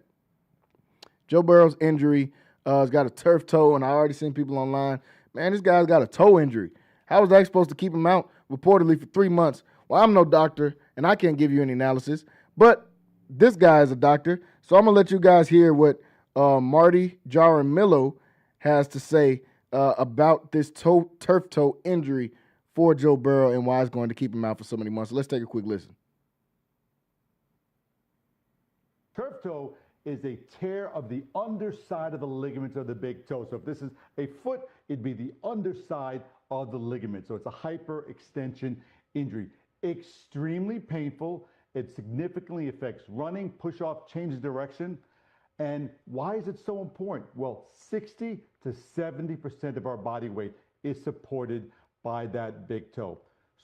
Joe Burrow's injury has got a turf toe, and I already seen people online. Man, this guy's got a toe injury. How was I supposed to keep him out reportedly for 3 months? Well, I'm no doctor, and I can't give you any analysis, but this guy is a doctor, so I'm going to let you guys hear what Marty Jaramillo has to say about this turf toe injury for Joe Burrow and why it's going to keep him out for so many months. So let's take a quick listen. Turf toe is a tear of the underside of the ligaments of the big toe. So if this is a foot, it'd be the underside of the ligament. So it's a hyperextension injury. Extremely painful. It significantly affects running, push off, change of direction. And why is it so important? Well, 60 to 70% of our body weight is supported by that big toe.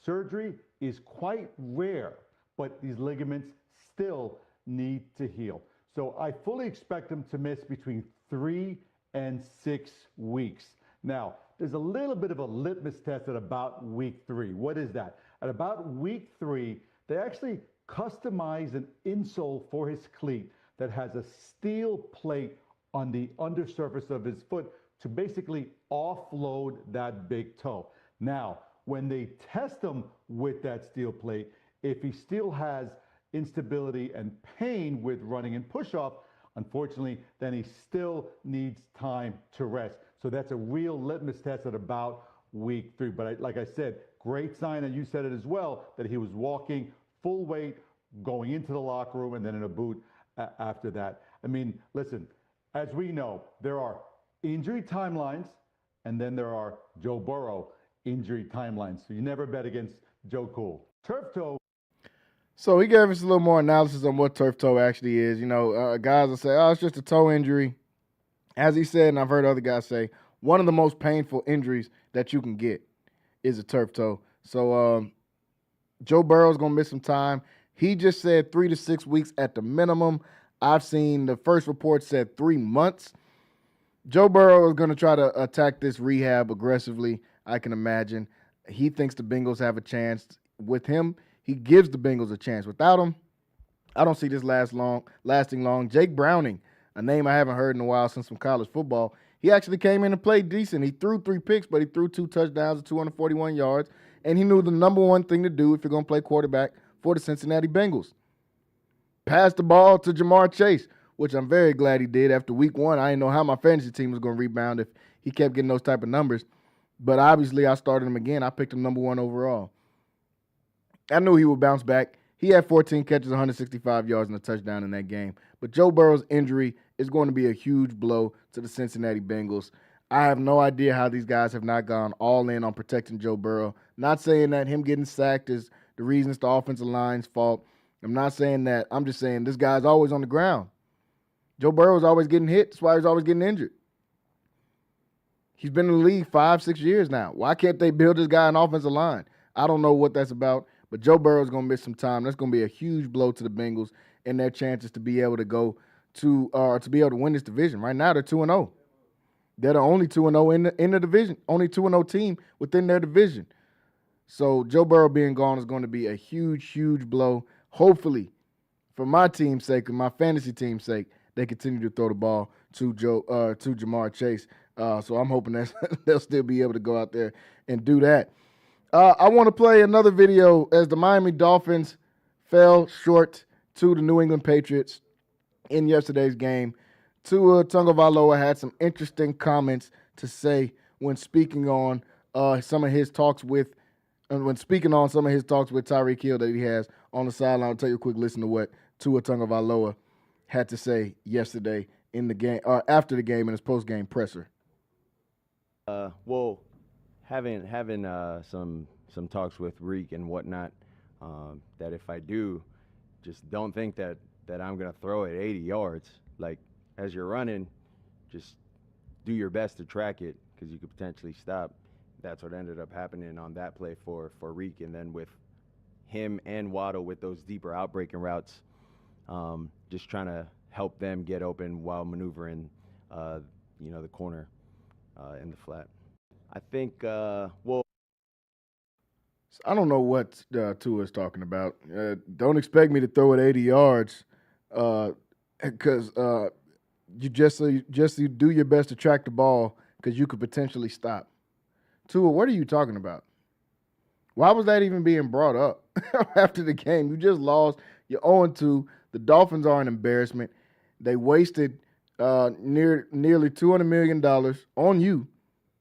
Surgery is quite rare, but these ligaments still need to heal. So I fully expect him to miss between 3 and 6 weeks. Now, there's a little bit of a litmus test at about week 3. What is that? At about week 3, they actually customize an insole for his cleat that has a steel plate on the undersurface of his foot to basically offload that big toe. Now, when they test him with that steel plate, if he still has instability and pain with running and push-off, unfortunately, then he still needs time to rest. So that's a real litmus test at about week 3. But like I said, great sign, and you said it as well, that he was walking full weight, going into the locker room, and then in a boot after that. I mean, listen, as we know, there are injury timelines, and then there are Joe Burrow injury timelines. So you never bet against Joe Cool. Turf toe. So he gave us a little more analysis on what turf toe actually is. You know, guys will say, oh, it's just a toe injury. As he said, and I've heard other guys say, one of the most painful injuries that you can get is a turf toe. So Joe Burrow's going to miss some time. He just said 3 to 6 weeks at the minimum. I've seen the first report said 3 months. Joe Burrow is going to try to attack this rehab aggressively, I can imagine. He thinks the Bengals have a chance. With him, he gives the Bengals a chance. Without him, I don't see this lasting long. Jake Browning, a name I haven't heard in a while since from college football, he actually came in and played decent. He threw 3 picks, but he threw 2 touchdowns and 241 yards, and he knew the number one thing to do if you're going to play quarterback for the Cincinnati Bengals. Pass the ball to Jamar Chase, which I'm very glad he did. After week 1, I didn't know how my fantasy team was going to rebound if he kept getting those type of numbers. But obviously, I started him again. I picked him number 1 overall. I knew he would bounce back. He had 14 catches, 165 yards, and a touchdown in that game. But Joe Burrow's injury is going to be a huge blow to the Cincinnati Bengals. I have no idea how these guys have not gone all in on protecting Joe Burrow. Not saying that him getting sacked is the reason it's the offensive line's fault. I'm not saying that. I'm just saying this guy's always on the ground. Joe Burrow's always getting hit. That's why he's always getting injured. He's been in the league 5-6 years now. Why can't they build this guy an offensive line? I don't know what that's about, but Joe Burrow's going to miss some time. That's going to be a huge blow to the Bengals and their chances to be able to go to be able to win this division. Right now, they're 2-0. They're the only 2-0 in the division, only 2-0 team within their division. So Joe Burrow being gone is going to be a huge, huge blow. Hopefully, for my team's sake and my fantasy team's sake, they continue to throw the ball to Jamar Chase. So I'm hoping that they'll still be able to go out there and do that. I want to play another video as the Miami Dolphins fell short to the New England Patriots in yesterday's game Tua Tagovailoa had some interesting comments to say when speaking on some of his talks with Tyreek Hill that he has on the sideline. I'll take a quick listen to what Tua Tagovailoa had to say yesterday in the game, or after the game in his post-game presser. Well, having some talks with Reek and whatnot, that if I do, just don't think that I'm gonna throw it 80 yards. Like, as you're running, just do your best to track it because you could potentially stop. That's what ended up happening on that play for Reek, and then with him and Waddle with those deeper outbreaking routes, just trying to help them get open while maneuvering, the corner in the flat. I think, I don't know what Tua is talking about. Don't expect me to throw it 80 yards because you do your best to track the ball because you could potentially stop. Tua, what are you talking about? Why was that even being brought up after the game? You just lost. You're 0-2. The Dolphins are an embarrassment. They wasted nearly $200 million on you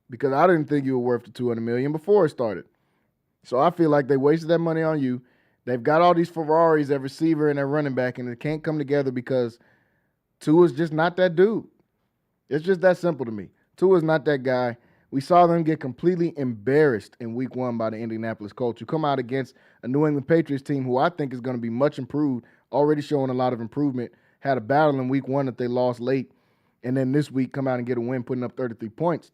because I didn't think you were worth the $200 million before it started. So I feel like they wasted that money on you. They've got all these Ferraris at receiver and at running back, and it can't come together because Tua's just not that dude. It's just that simple to me. Tua's not that guy. We saw them get completely embarrassed in week 1 by the Indianapolis Colts, who come out against a New England Patriots team who I think is going to be much improved, already showing a lot of improvement. Had a battle in week 1 that they lost late, and then this week come out and get a win, putting up 33 points.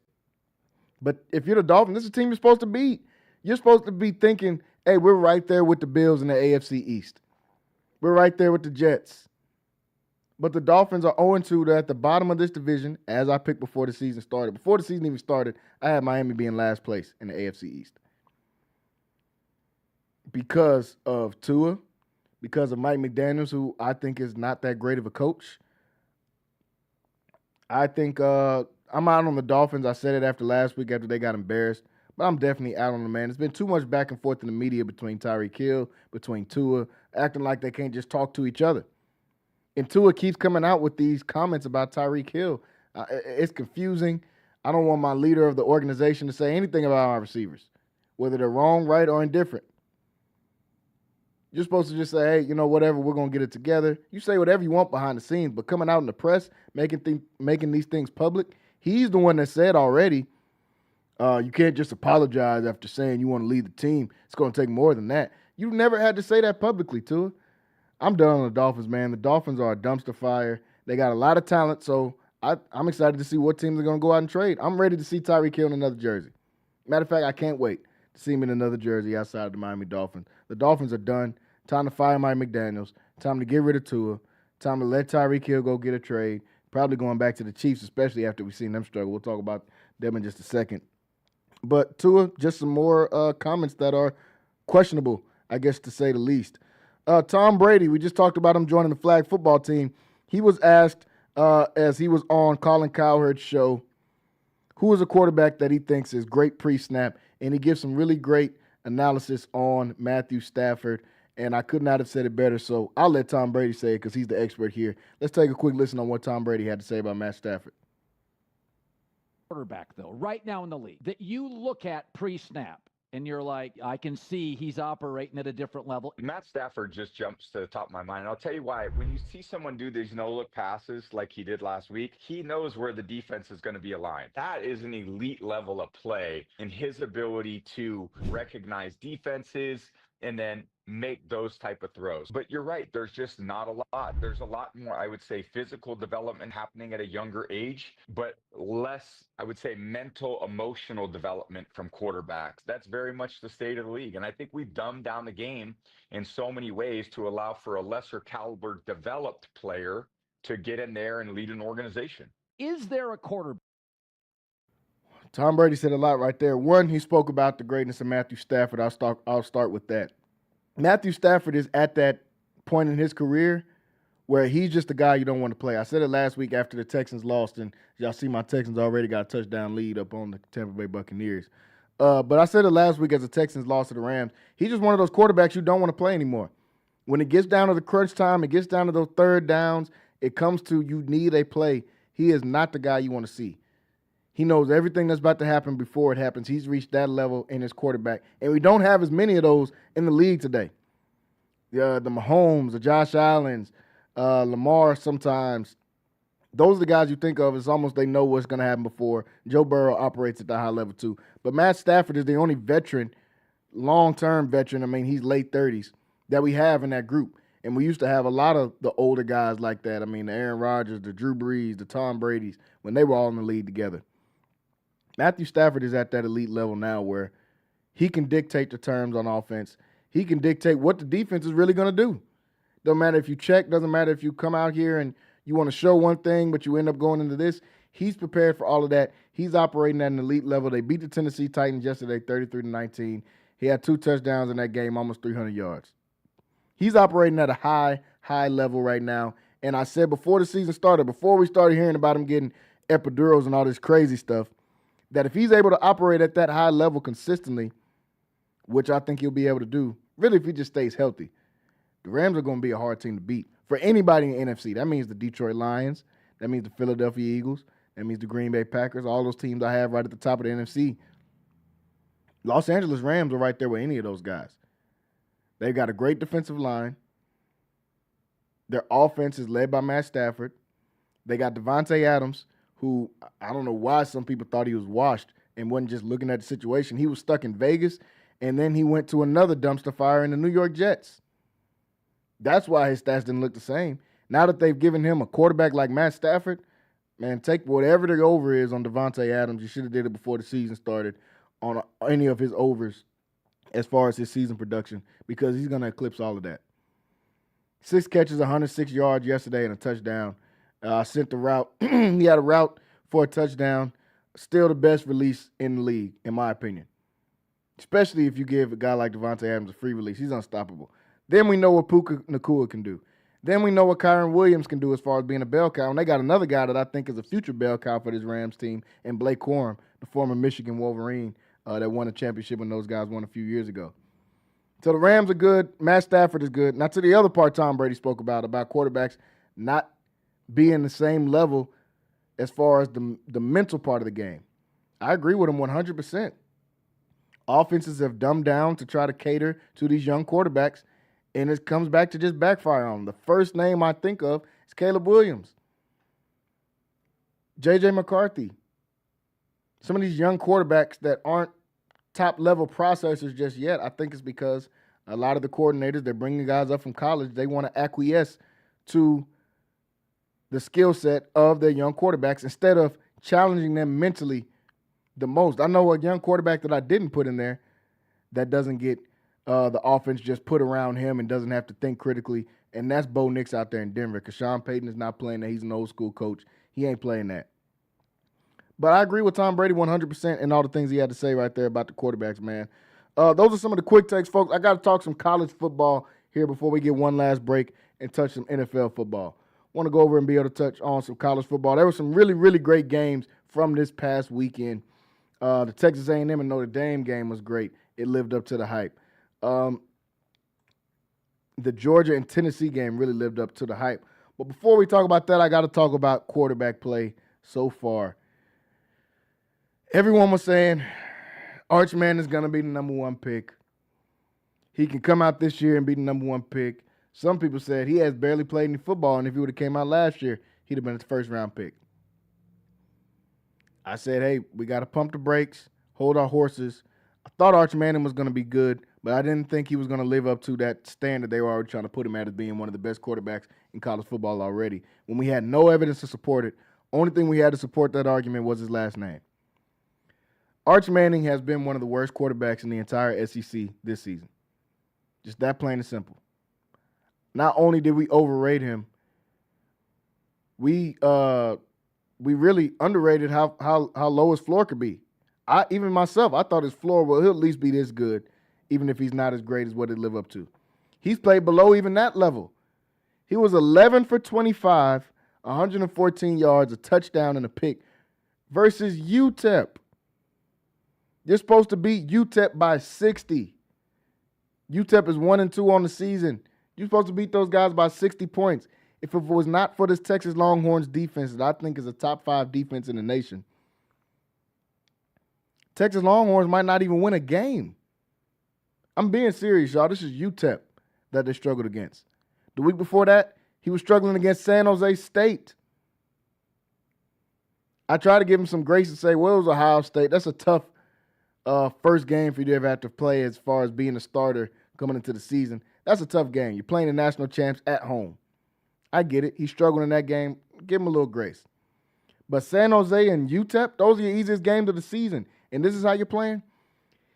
But if you're the Dolphins, this is a team you're supposed to beat. You're supposed to be thinking, hey, we're right there with the Bills in the AFC East. We're right there with the Jets. But the Dolphins are 0-2. They're at the bottom of this division, as I picked before the season started. Before the season even started, I had Miami being last place in the AFC East. Because of Tua, because of Mike McDaniels, who I think is not that great of a coach. I think I'm out on the Dolphins. I said it after last week after they got embarrassed. But I'm definitely out on the man. There's been too much back and forth in the media between Tyreek Hill, between Tua, acting like they can't just talk to each other. And Tua keeps coming out with these comments about Tyreek Hill. It's confusing. I don't want my leader of the organization to say anything about my receivers, whether they're wrong, right, or indifferent. You're supposed to just say, hey, whatever, we're going to get it together. You say whatever you want behind the scenes, but coming out in the press, making these things public, he's the one that said already, you can't just apologize after saying you want to lead the team. It's going to take more than that. You've never had to say that publicly, Tua. I'm done on the Dolphins, man. The Dolphins are a dumpster fire. They got a lot of talent, so I'm excited to see what teams are going to go out and trade. I'm ready to see Tyreek Hill in another jersey. Matter of fact, I can't wait to see him in another jersey outside of the Miami Dolphins. The Dolphins are done. Time to fire Mike McDaniels. Time to get rid of Tua. Time to let Tyreek Hill go get a trade. Probably going back to the Chiefs, especially after we've seen them struggle. We'll talk about them in just a second. But Tua, just some more comments that are questionable, I guess, to say the least. Tom Brady, we just talked about him joining the flag football team. He was asked, as he was on Colin Cowherd's show, who is a quarterback that he thinks is great pre-snap, and he gives some really great analysis on Matthew Stafford, and I could not have said it better, so I'll let Tom Brady say it because he's the expert here. Let's take a quick listen on what Tom Brady had to say about Matt Stafford. Quarterback, though, right now in the league, that you look at pre-snap, and you're like, I can see he's operating at a different level. Matt Stafford just jumps to the top of my mind. And I'll tell you why. When you see someone do these no-look passes like he did last week, he knows where the defense is going to be aligned. That is an elite level of play in his ability to recognize defenses and then make those type of throws. But you're right, there's just not a lot. There's a lot more, I would say, physical development happening at a younger age, but less, I would say, mental, emotional development from quarterbacks. That's very much the state of the league. And I think we've dumbed down the game in so many ways to allow for a lesser caliber developed player to get in there and lead an organization. Is there a quarterback? Tom Brady said a lot right there. One, he spoke about the greatness of Matthew Stafford. I'll start with that. Matthew Stafford is at that point in his career where he's just a guy you don't want to play. I said it last week after the Texans lost, and y'all see my Texans already got a touchdown lead up on the Tampa Bay Buccaneers. But I said it last week as the Texans lost to the Rams. He's just one of those quarterbacks you don't want to play anymore. When it gets down to the crunch time, it gets down to those third downs, it comes to you need a play. he is not the guy you want to see. He knows everything that's about to happen before it happens. He's reached that level in his quarterback. And we don't have as many of those in the league today. The Mahomes, the Josh Allens, Lamar sometimes. Those are the guys you think of. It's almost they know what's going to happen before. Joe Burrow operates at the high level too. But Matt Stafford is the only veteran, long-term veteran, I mean, he's late 30s, that we have in that group. And we used to have a lot of the older guys like that. I mean, the Aaron Rodgers, the Drew Brees, the Tom Bradys, when they were all in the league together. Matthew Stafford is at that elite level now where he can dictate the terms on offense. He can dictate what the defense is really going to do. Doesn't matter if you check, doesn't matter if you come out here and you want to show one thing, but you end up going into this. He's prepared for all of that. He's operating at an elite level. They beat the Tennessee Titans yesterday 33-19. He had 2 touchdowns in that game, almost 300 yards. He's operating at a high level right now. And I said before the season started, before we started hearing about him getting epidurals and all this crazy stuff, that if he's able to operate at that high level consistently, which I think he'll be able to do, really if he just stays healthy, the Rams are going to be a hard team to beat. For anybody in the NFC, that means the Detroit Lions, that means the Philadelphia Eagles, that means the Green Bay Packers, all those teams I have right at the top of the NFC. Los Angeles Rams are right there with any of those guys. They've got a great defensive line. Their offense is led by Matt Stafford. They got Devontae Adams, who I don't know why some people thought he was washed and wasn't just looking at the situation. He was stuck in Vegas, and then he went to another dumpster fire in the New York Jets. That's why his stats didn't look the same. Now that they've given him a quarterback like Matt Stafford, man, take whatever the over is on Devontae Adams. You should have did it before the season started on any of his overs as far as his season production, because he's going to eclipse all of that. 6 catches, 106 yards yesterday and a touchdown. Sent the route. He had a route for a touchdown. Still the best release in the league, in my opinion. Especially if you give a guy like Devontae Adams a free release. He's unstoppable. Then we know what Puka Nacua can do. Then we know what Kyron Williams can do as far as being a bell cow. And they got another guy that I think is a future bell cow for this Rams team, and Blake Corum, the former Michigan Wolverine that won a championship when those guys won a few years ago. So the Rams are good. Matt Stafford is good. Now to the other part Tom Brady spoke about quarterbacks not being the same level as far as the mental part of the game. I agree with him 100%. Offenses have dumbed down to try to cater to these young quarterbacks, and it comes back to just backfire on them. The first name I think of is Caleb Williams, J.J. McCarthy. Some of these young quarterbacks that aren't top-level processors just yet, I think it's because a lot of the coordinators, they're bringing guys up from college, they want to acquiesce to the skill set of their young quarterbacks instead of challenging them mentally the most. I know a young quarterback that I didn't put in there that doesn't get the offense just put around him and doesn't have to think critically, and that's Bo Nix out there in Denver, because Sean Payton is not playing that. He's an old-school coach. He ain't playing that. But I agree with Tom Brady 100% and all the things he had to say right there about the quarterbacks, man. Those are some of the quick takes, folks. I got to talk some college football here before we get one last break and touch some NFL football. Want to go over and be able to touch on some college football. There were some really, really great games from this past weekend. The Texas A&M and Notre Dame game was great. It lived up to the hype. The Georgia and Tennessee game really lived up to the hype. But before we talk about that, I got to talk about quarterback play so far. Everyone was saying Arch Manning is going to be the number 1 pick. He can come out this year and be the number 1 pick. Some people said he has barely played any football, and if he would have came out last year, he'd have been his first-round pick. I said, hey, we got to pump the brakes, hold our horses. I thought Arch Manning was going to be good, but I didn't think he was going to live up to that standard they were already trying to put him at as being one of the best quarterbacks in college football already. When we had no evidence to support it, only thing we had to support that argument was his last name. Arch Manning has been one of the worst quarterbacks in the entire SEC this season. Just that plain and simple. Not only did we overrate him, we really underrated how low his floor could be. Even myself, I thought his floor, well, he'll at least be this good, even if he's not as great as what he'd live up to. He's played below even that level. He was 11 for 25, 114 yards, a touchdown, and a pick versus UTEP. You're supposed to beat UTEP by 60. UTEP is 1-2 on the season. You're supposed to beat those guys by 60 points. if it was not for this Texas Longhorns defense that I think is a top 5 defense in the nation, Texas Longhorns might not even win a game. I'm being serious, y'all. This is UTEP that they struggled against. The week before that, he was struggling against San Jose State. I try to give him some grace and say, well, it was Ohio State. That's a tough first game for you to ever have to play as far as being a starter coming into the season. That's a tough game. You're playing the national champs at home. I get it. He struggled in that game. Give him a little grace. But San Jose and UTEP, those are your easiest games of the season. And this is how you're playing?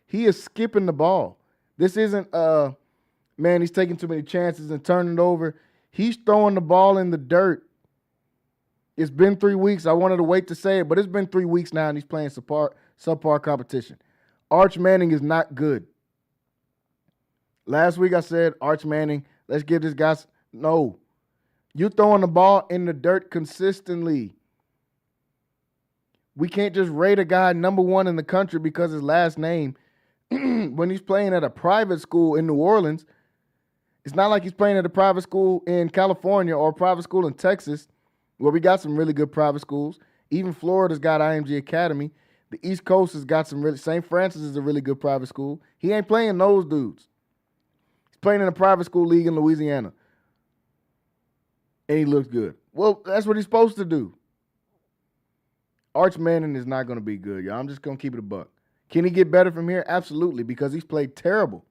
He is skipping the ball. This isn't, man, he's taking too many chances and turning it over. He's throwing the ball in the dirt. It's been 3 weeks. I wanted to wait to say it, but it's been 3 weeks now, and he's playing subpar competition. Arch Manning is not good. Last week I said, Arch Manning, let's give this guy – no. You're throwing the ball in the dirt consistently. We can't just rate a guy number 1 in the country because his last name – when he's playing at a private school in New Orleans. It's not like he's playing at a private school in California or a private school in Texas, where we got some really good private schools. Even Florida's got IMG Academy. The East Coast has got some really – St. Francis is a really good private school. He ain't playing those dudes. He's playing in a private school league in Louisiana. And he looks good. Well, that's what he's supposed to do. Arch Manning is not going to be good, y'all. I'm just going to keep it a buck. Can he get better from here? Absolutely, because he's played terrible.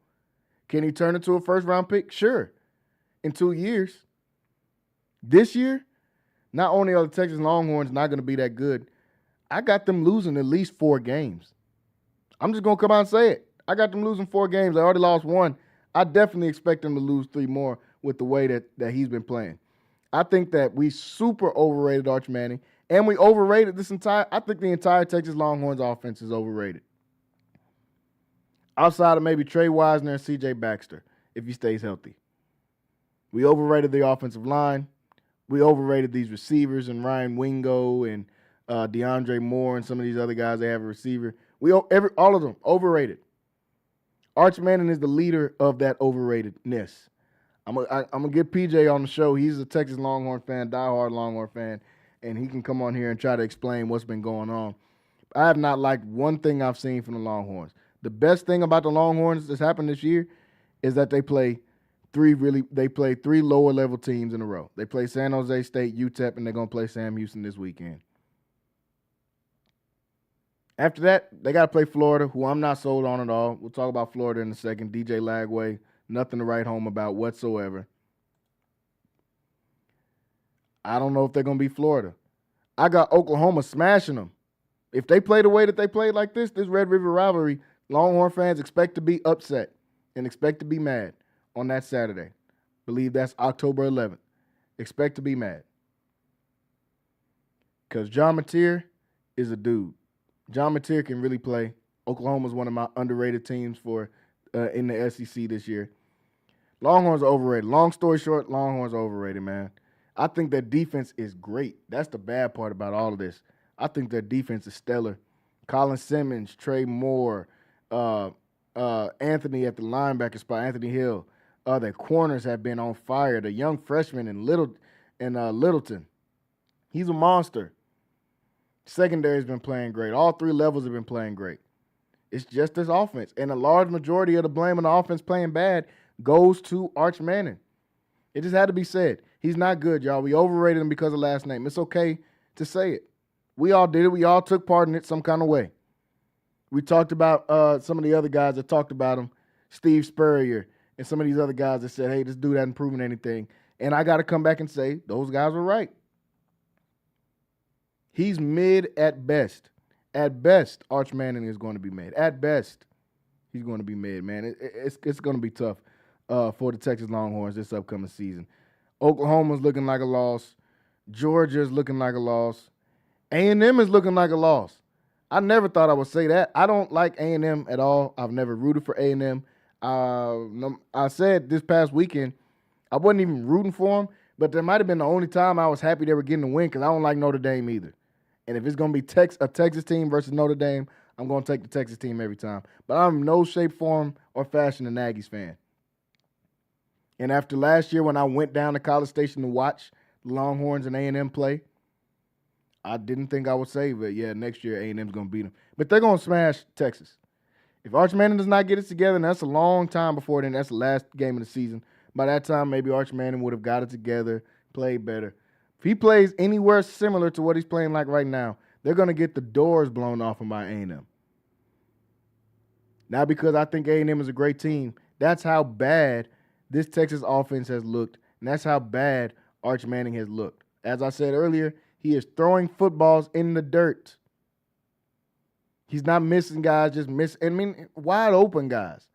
Can he turn into a first-round pick? Sure. In 2 years. This year, not only are the Texas Longhorns not going to be that good, I got them losing at least 4 games. I'm just going to come out and say it. I got them losing 4 games. They already lost 1. I definitely expect them to lose 3 more with the way that he's been playing. I think that we super overrated Arch Manning, and we overrated I think the entire Texas Longhorns offense is overrated. Outside of maybe Trey Wisner and C.J. Baxter, if he stays healthy. We overrated the offensive line. We overrated these receivers and Ryan Wingo and DeAndre Moore and some of these other guys they have a receiver. All of them, overrated. Arch Manning is the leader of that overratedness. I'm gonna get PJ on the show. He's a Texas Longhorn fan, diehard Longhorn fan, and he can come on here and try to explain what's been going on. I have not liked one thing I've seen from the Longhorns. The best thing about the Longhorns that's happened this year is that they play 3 lower level teams in a row. They play San Jose State, UTEP, and they're going to play Sam Houston this weekend. After that, they got to play Florida, who I'm not sold on at all. We'll talk about Florida in a second. DJ Lagway, nothing to write home about whatsoever. I don't know if they're going to beat Florida. I got Oklahoma smashing them. If they play the way that they played like this Red River rivalry, Longhorn fans expect to be upset and expect to be mad on that Saturday. Believe that's October 11th. Expect to be mad. Because John Mateer is a dude. John Mateer can really play. Oklahoma's one of my underrated teams in the SEC this year. Longhorns are overrated. Long story short, Longhorns are overrated, man. I think their defense is great. That's the bad part about all of this. I think their defense is stellar. Colin Simmons, Trey Moore, Anthony at the linebacker spot, Anthony Hill. Their corners have been on fire. The young freshman in Littleton. He's a monster. Secondary's been playing great. All 3 levels have been playing great. It's just this offense. And a large majority of the blame on the offense playing bad goes to Arch Manning. It just had to be said. He's not good, y'all. We overrated him because of last name. It's okay to say it. We all did it. We all took part in it some kind of way. We talked about some of the other guys that talked about him, Steve Spurrier, and some of these other guys that said, hey, this dude hasn't proven anything. And I got to come back and say, those guys were right. He's mid at best. At best, Arch Manning is going to be mid. At best, he's going to be mid, man. It's going to be tough for the Texas Longhorns this upcoming season. Oklahoma's looking like a loss. Georgia's looking like a loss. A&M is looking like a loss. I never thought I would say that. I don't like A&M at all. I've never rooted for A&M. I said this past weekend, I wasn't even rooting for them, but that might have been the only time I was happy they were getting a win because I don't like Notre Dame either. And if it's going to be a Texas team versus Notre Dame, I'm going to take the Texas team every time. But I'm in no shape, form, or fashion an Aggies fan. And after last year when I went down to College Station to watch Longhorns and A&M play, I didn't think I would say, but yeah, next year A&M's going to beat them. But they're going to smash Texas. If Arch Manning does not get it together, and that's a long time before then, that's the last game of the season. By that time, maybe Arch Manning would have got it together, played better. If he plays anywhere similar to what he's playing like right now, they're going to get the doors blown off him by A&M. Not because I think A&M is a great team. That's how bad this Texas offense has looked, and that's how bad Arch Manning has looked. As I said earlier, he is throwing footballs in the dirt. He's not missing guys, wide open guys.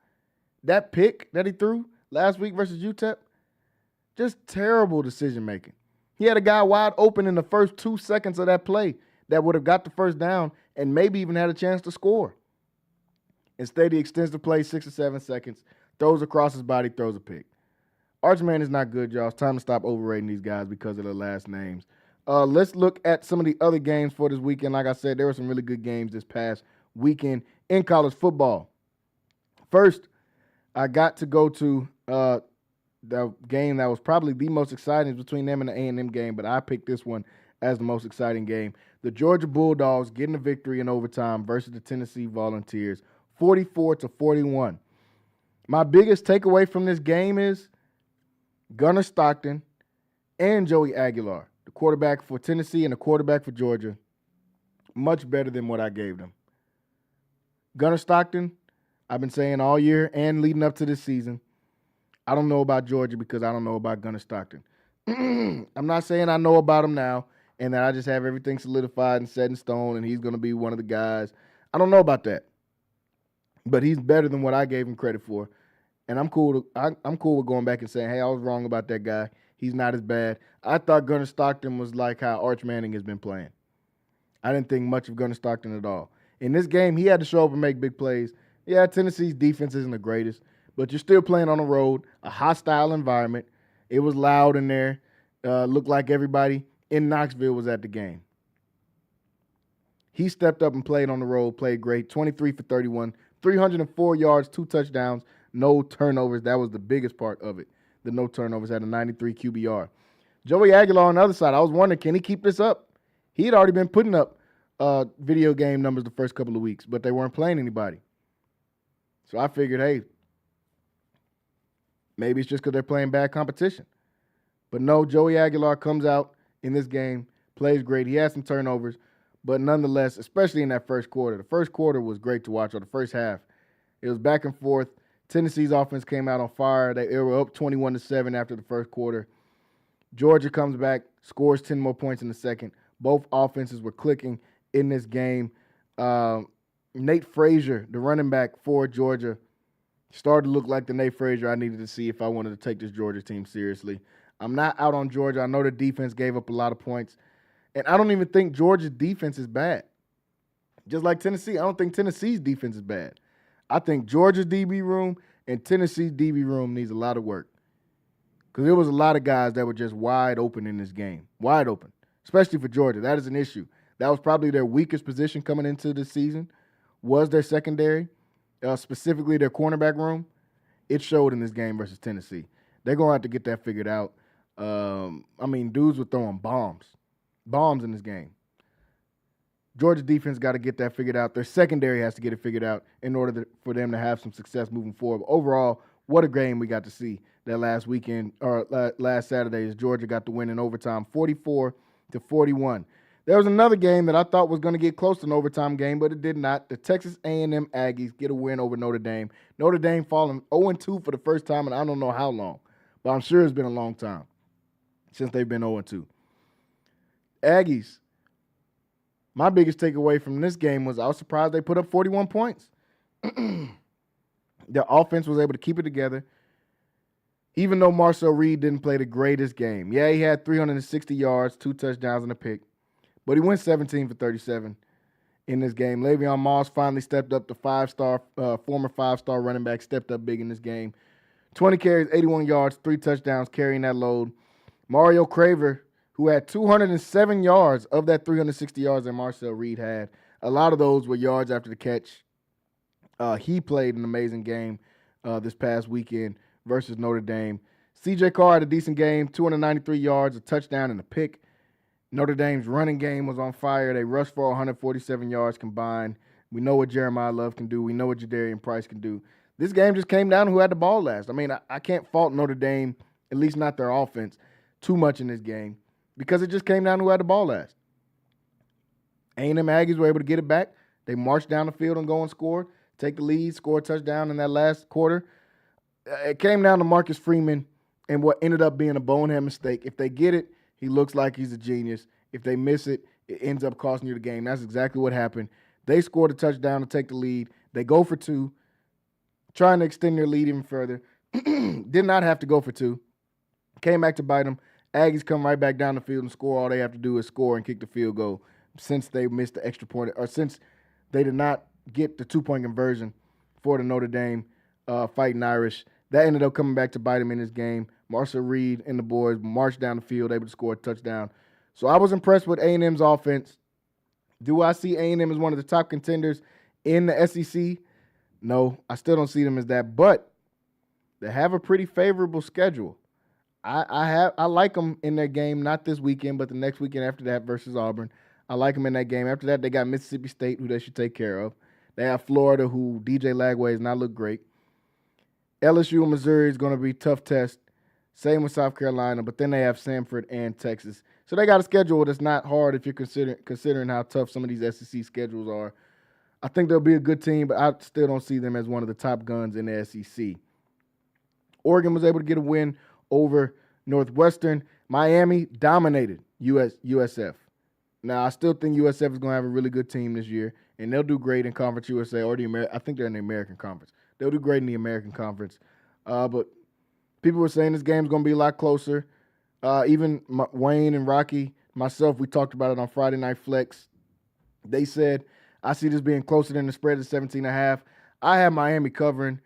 That pick that he threw last week versus UTEP, just terrible decision making. He had a guy wide open in the first 2 seconds of that play that would have got the first down and maybe even had a chance to score. Instead, he extends the play 6 or 7 seconds, throws across his body, throws a pick. Arch Manning is not good, y'all. It's time to stop overrating these guys because of their last names. Let's look at some of the other games for this weekend. Like I said, there were some really good games this past weekend in college football. First, I got to go to the game that was probably the most exciting between them and the A&M game, but I picked this one as the most exciting game. The Georgia Bulldogs getting a victory in overtime versus the Tennessee Volunteers, 44-41. My biggest takeaway from this game is Gunnar Stockton and Joey Aguilar, the quarterback for Tennessee and the quarterback for Georgia, much better than what I gave them. Gunnar Stockton, I've been saying all year and leading up to this season, I don't know about Georgia because I don't know about Gunnar Stockton. I'm not saying I know about him now and that I just have everything solidified and set in stone and he's going to be one of the guys. I don't know about that. But he's better than what I gave him credit for. And I'm cool with going back and saying, hey, I was wrong about that guy. He's not as bad. I thought Gunnar Stockton was like how Arch Manning has been playing. I didn't think much of Gunnar Stockton at all. In this game, he had to show up and make big plays. Yeah, Tennessee's defense isn't the greatest, but you're still playing on the road, a hostile environment. It was loud in there. Looked like everybody in Knoxville was at the game. He stepped up and played on the road, played great, 23 for 31, 304 yards, 2 touchdowns, no turnovers. That was the biggest part of it. The no turnovers, had a 93 QBR. Joey Aguilar on the other side, I was wondering, can he keep this up? He had already been putting up video game numbers the first couple of weeks, but they weren't playing anybody. So I figured, hey, maybe it's just because they're playing bad competition. But no, Joey Aguilar comes out in this game, plays great. He had some turnovers, but nonetheless, especially in that first quarter, the first quarter was great to watch, or the first half. It was back and forth. Tennessee's offense came out on fire. They were up 21-7 after the first quarter. Georgia comes back, scores 10 more points in the second. Both offenses were clicking in this game. Nate Frazier, the running back for Georgia, started to look like the Nate Frazier I needed to see if I wanted to take this Georgia team seriously. I'm not out on Georgia. I know the defense gave up a lot of points. And I don't even think Georgia's defense is bad. Just like Tennessee, I don't think Tennessee's defense is bad. I think Georgia's DB room and Tennessee's DB room needs a lot of work. Because there was a lot of guys that were just wide open in this game. Wide open. Especially for Georgia. That is an issue. That was probably their weakest position coming into this season, was their secondary, specifically their cornerback room. It showed in this game versus Tennessee. They're going to have to get that figured out. Dudes were throwing bombs in this game. Georgia defense got to get that figured out. Their secondary has to get it figured out in order for them to have some success moving forward. But overall, what a game we got to see that last weekend, or last Saturday, as Georgia got the win in overtime, 44-41. There was another game that I thought was going to get close to an overtime game, but it did not. The Texas A&M Aggies get a win over Notre Dame. Notre Dame falling 0-2 for the first time in I don't know how long, but I'm sure it's been a long time since they've been 0-2. Aggies, my biggest takeaway from this game was I was surprised they put up 41 points. Their offense was able to keep it together, even though Marcel Reed didn't play the greatest game. Yeah, he had 360 yards, 2 touchdowns, and a pick, but he went 17 for 37 in this game. Le'Veon Moss finally stepped up. The former five-star running back stepped up big in this game. 20 carries, 81 yards, 3 touchdowns, carrying that load. Mario Craver, who had 207 yards of that 360 yards that Marcel Reed had. A lot of those were yards after the catch. He played an amazing game this past weekend versus Notre Dame. C.J. Carr had a decent game, 293 yards, a touchdown, and a pick. Notre Dame's running game was on fire. They rushed for 147 yards combined. We know what Jeremiah Love can do. We know what Jadarian Price can do. This game just came down to who had the ball last. I mean, I can't fault Notre Dame, at least not their offense, too much in this game because it just came down to who had the ball last. A&M Aggies were able to get it back. They marched down the field and go and score, take the lead, score a touchdown in that last quarter. It came down to Marcus Freeman and what ended up being a bonehead mistake. If they get it, he looks like he's a genius. If they miss it, it ends up costing you the game. That's exactly what happened. They scored a touchdown to take the lead. They go for two, trying to extend their lead even further. Did not have to go for two. Came back to bite them. Aggies come right back down the field and score. All they have to do is score and kick the field goal since they missed the extra point, or since they did not get the 2-point conversion for the Notre Dame Fighting Irish. That ended up coming back to bite them in this game. Marshall Reed and the boys marched down the field, able to score a touchdown. So I was impressed with A&M's offense. Do I see A&M as one of the top contenders in the SEC? No, I still don't see them as that. But they have a pretty favorable schedule. I like them in their game, not this weekend, but the next weekend after that versus Auburn. I like them in that game. After that, they got Mississippi State, who they should take care of. They have Florida, who DJ Lagway has not looked great. LSU and Missouri is going to be a tough test. Same with South Carolina, but then they have Samford and Texas. So they got a schedule that's not hard if you're considering how tough some of these SEC schedules are. I think they'll be a good team, but I still don't see them as one of the top guns in the SEC. Oregon was able to get a win over Northwestern. Miami dominated USF. Now, I still think USF is going to have a really good team this year, and they'll do great in Conference USA or I think they're in the American Conference. They'll do great in the American Conference. But people were saying this game's going to be a lot closer. Even Wayne and Rocky, myself, we talked about it on Friday Night Flex. They said, I see this being closer than the spread of 17.5. I have Miami covering.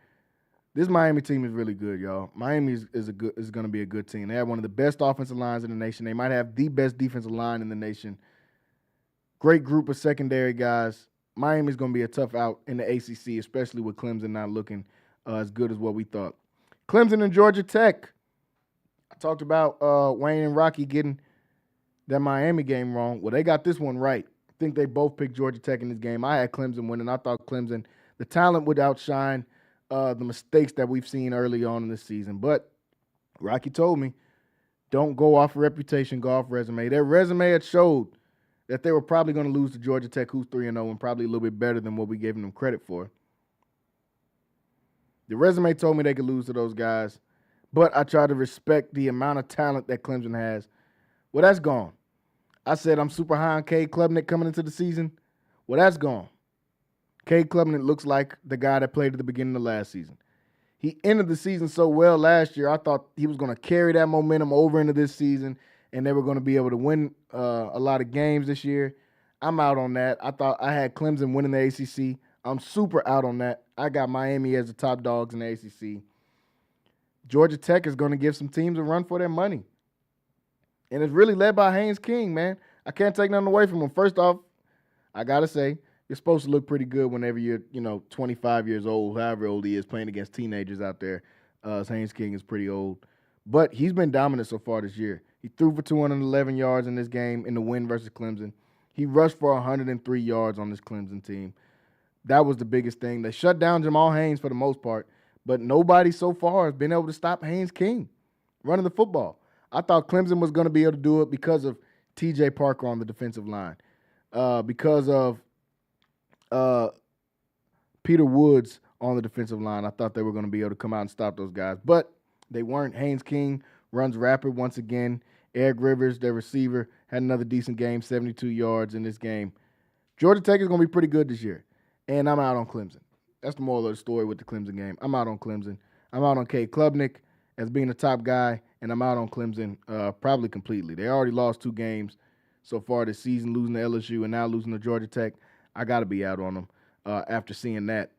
This Miami team is really good, y'all. Miami is going to be a good team. They have one of the best offensive lines in the nation. They might have the best defensive line in the nation. Great group of secondary guys. Miami's going to be a tough out in the ACC, especially with Clemson not looking as good as what we thought. Clemson and Georgia Tech. I talked about Wayne and Rocky getting that Miami game wrong. Well, they got this one right. I think they both picked Georgia Tech in this game. I had Clemson winning. I thought Clemson, the talent would outshine the mistakes that we've seen early on in this season. But Rocky told me, don't go off reputation, go off resume. Their resume had showed that they were probably going to lose to Georgia Tech, who's 3-0 and probably a little bit better than what we gave them credit for. The resume told me they could lose to those guys, but I try to respect the amount of talent that Clemson has. Well, that's gone. I said I'm super high on Cade Klubnik coming into the season. Well, that's gone. Cade Klubnik looks like the guy that played at the beginning of last season. He ended the season so well last year, I thought he was going to carry that momentum over into this season, and they were going to be able to win a lot of games this year. I'm out on that. I thought I had Clemson winning the ACC. I'm super out on that. I got Miami as the top dogs in the ACC. Georgia Tech is going to give some teams a run for their money. And it's really led by Haynes King, man. I can't take nothing away from him. First off, I got to say, you're supposed to look pretty good whenever you're, 25 years old, however old he is, playing against teenagers out there. Haynes King is pretty old. But he's been dominant so far this year. He threw for 211 yards in this game in the win versus Clemson. He rushed for 103 yards on this Clemson team. That was the biggest thing. They shut down Jamal Haynes for the most part, but nobody so far has been able to stop Haynes King running the football. I thought Clemson was going to be able to do it because of T.J. Parker on the defensive line, because of Peter Woods on the defensive line. I thought they were going to be able to come out and stop those guys, but they weren't. Haynes King runs rapid once again. Eric Rivers, their receiver, had another decent game, 72 yards in this game. Georgia Tech is going to be pretty good this year, and I'm out on Clemson. That's the moral of the story with the Clemson game. I'm out on Clemson. I'm out on Cade Klubnik as being the top guy, and I'm out on Clemson probably completely. They already lost 2 games so far this season, losing to LSU and now losing to Georgia Tech. I got to be out on them after seeing that.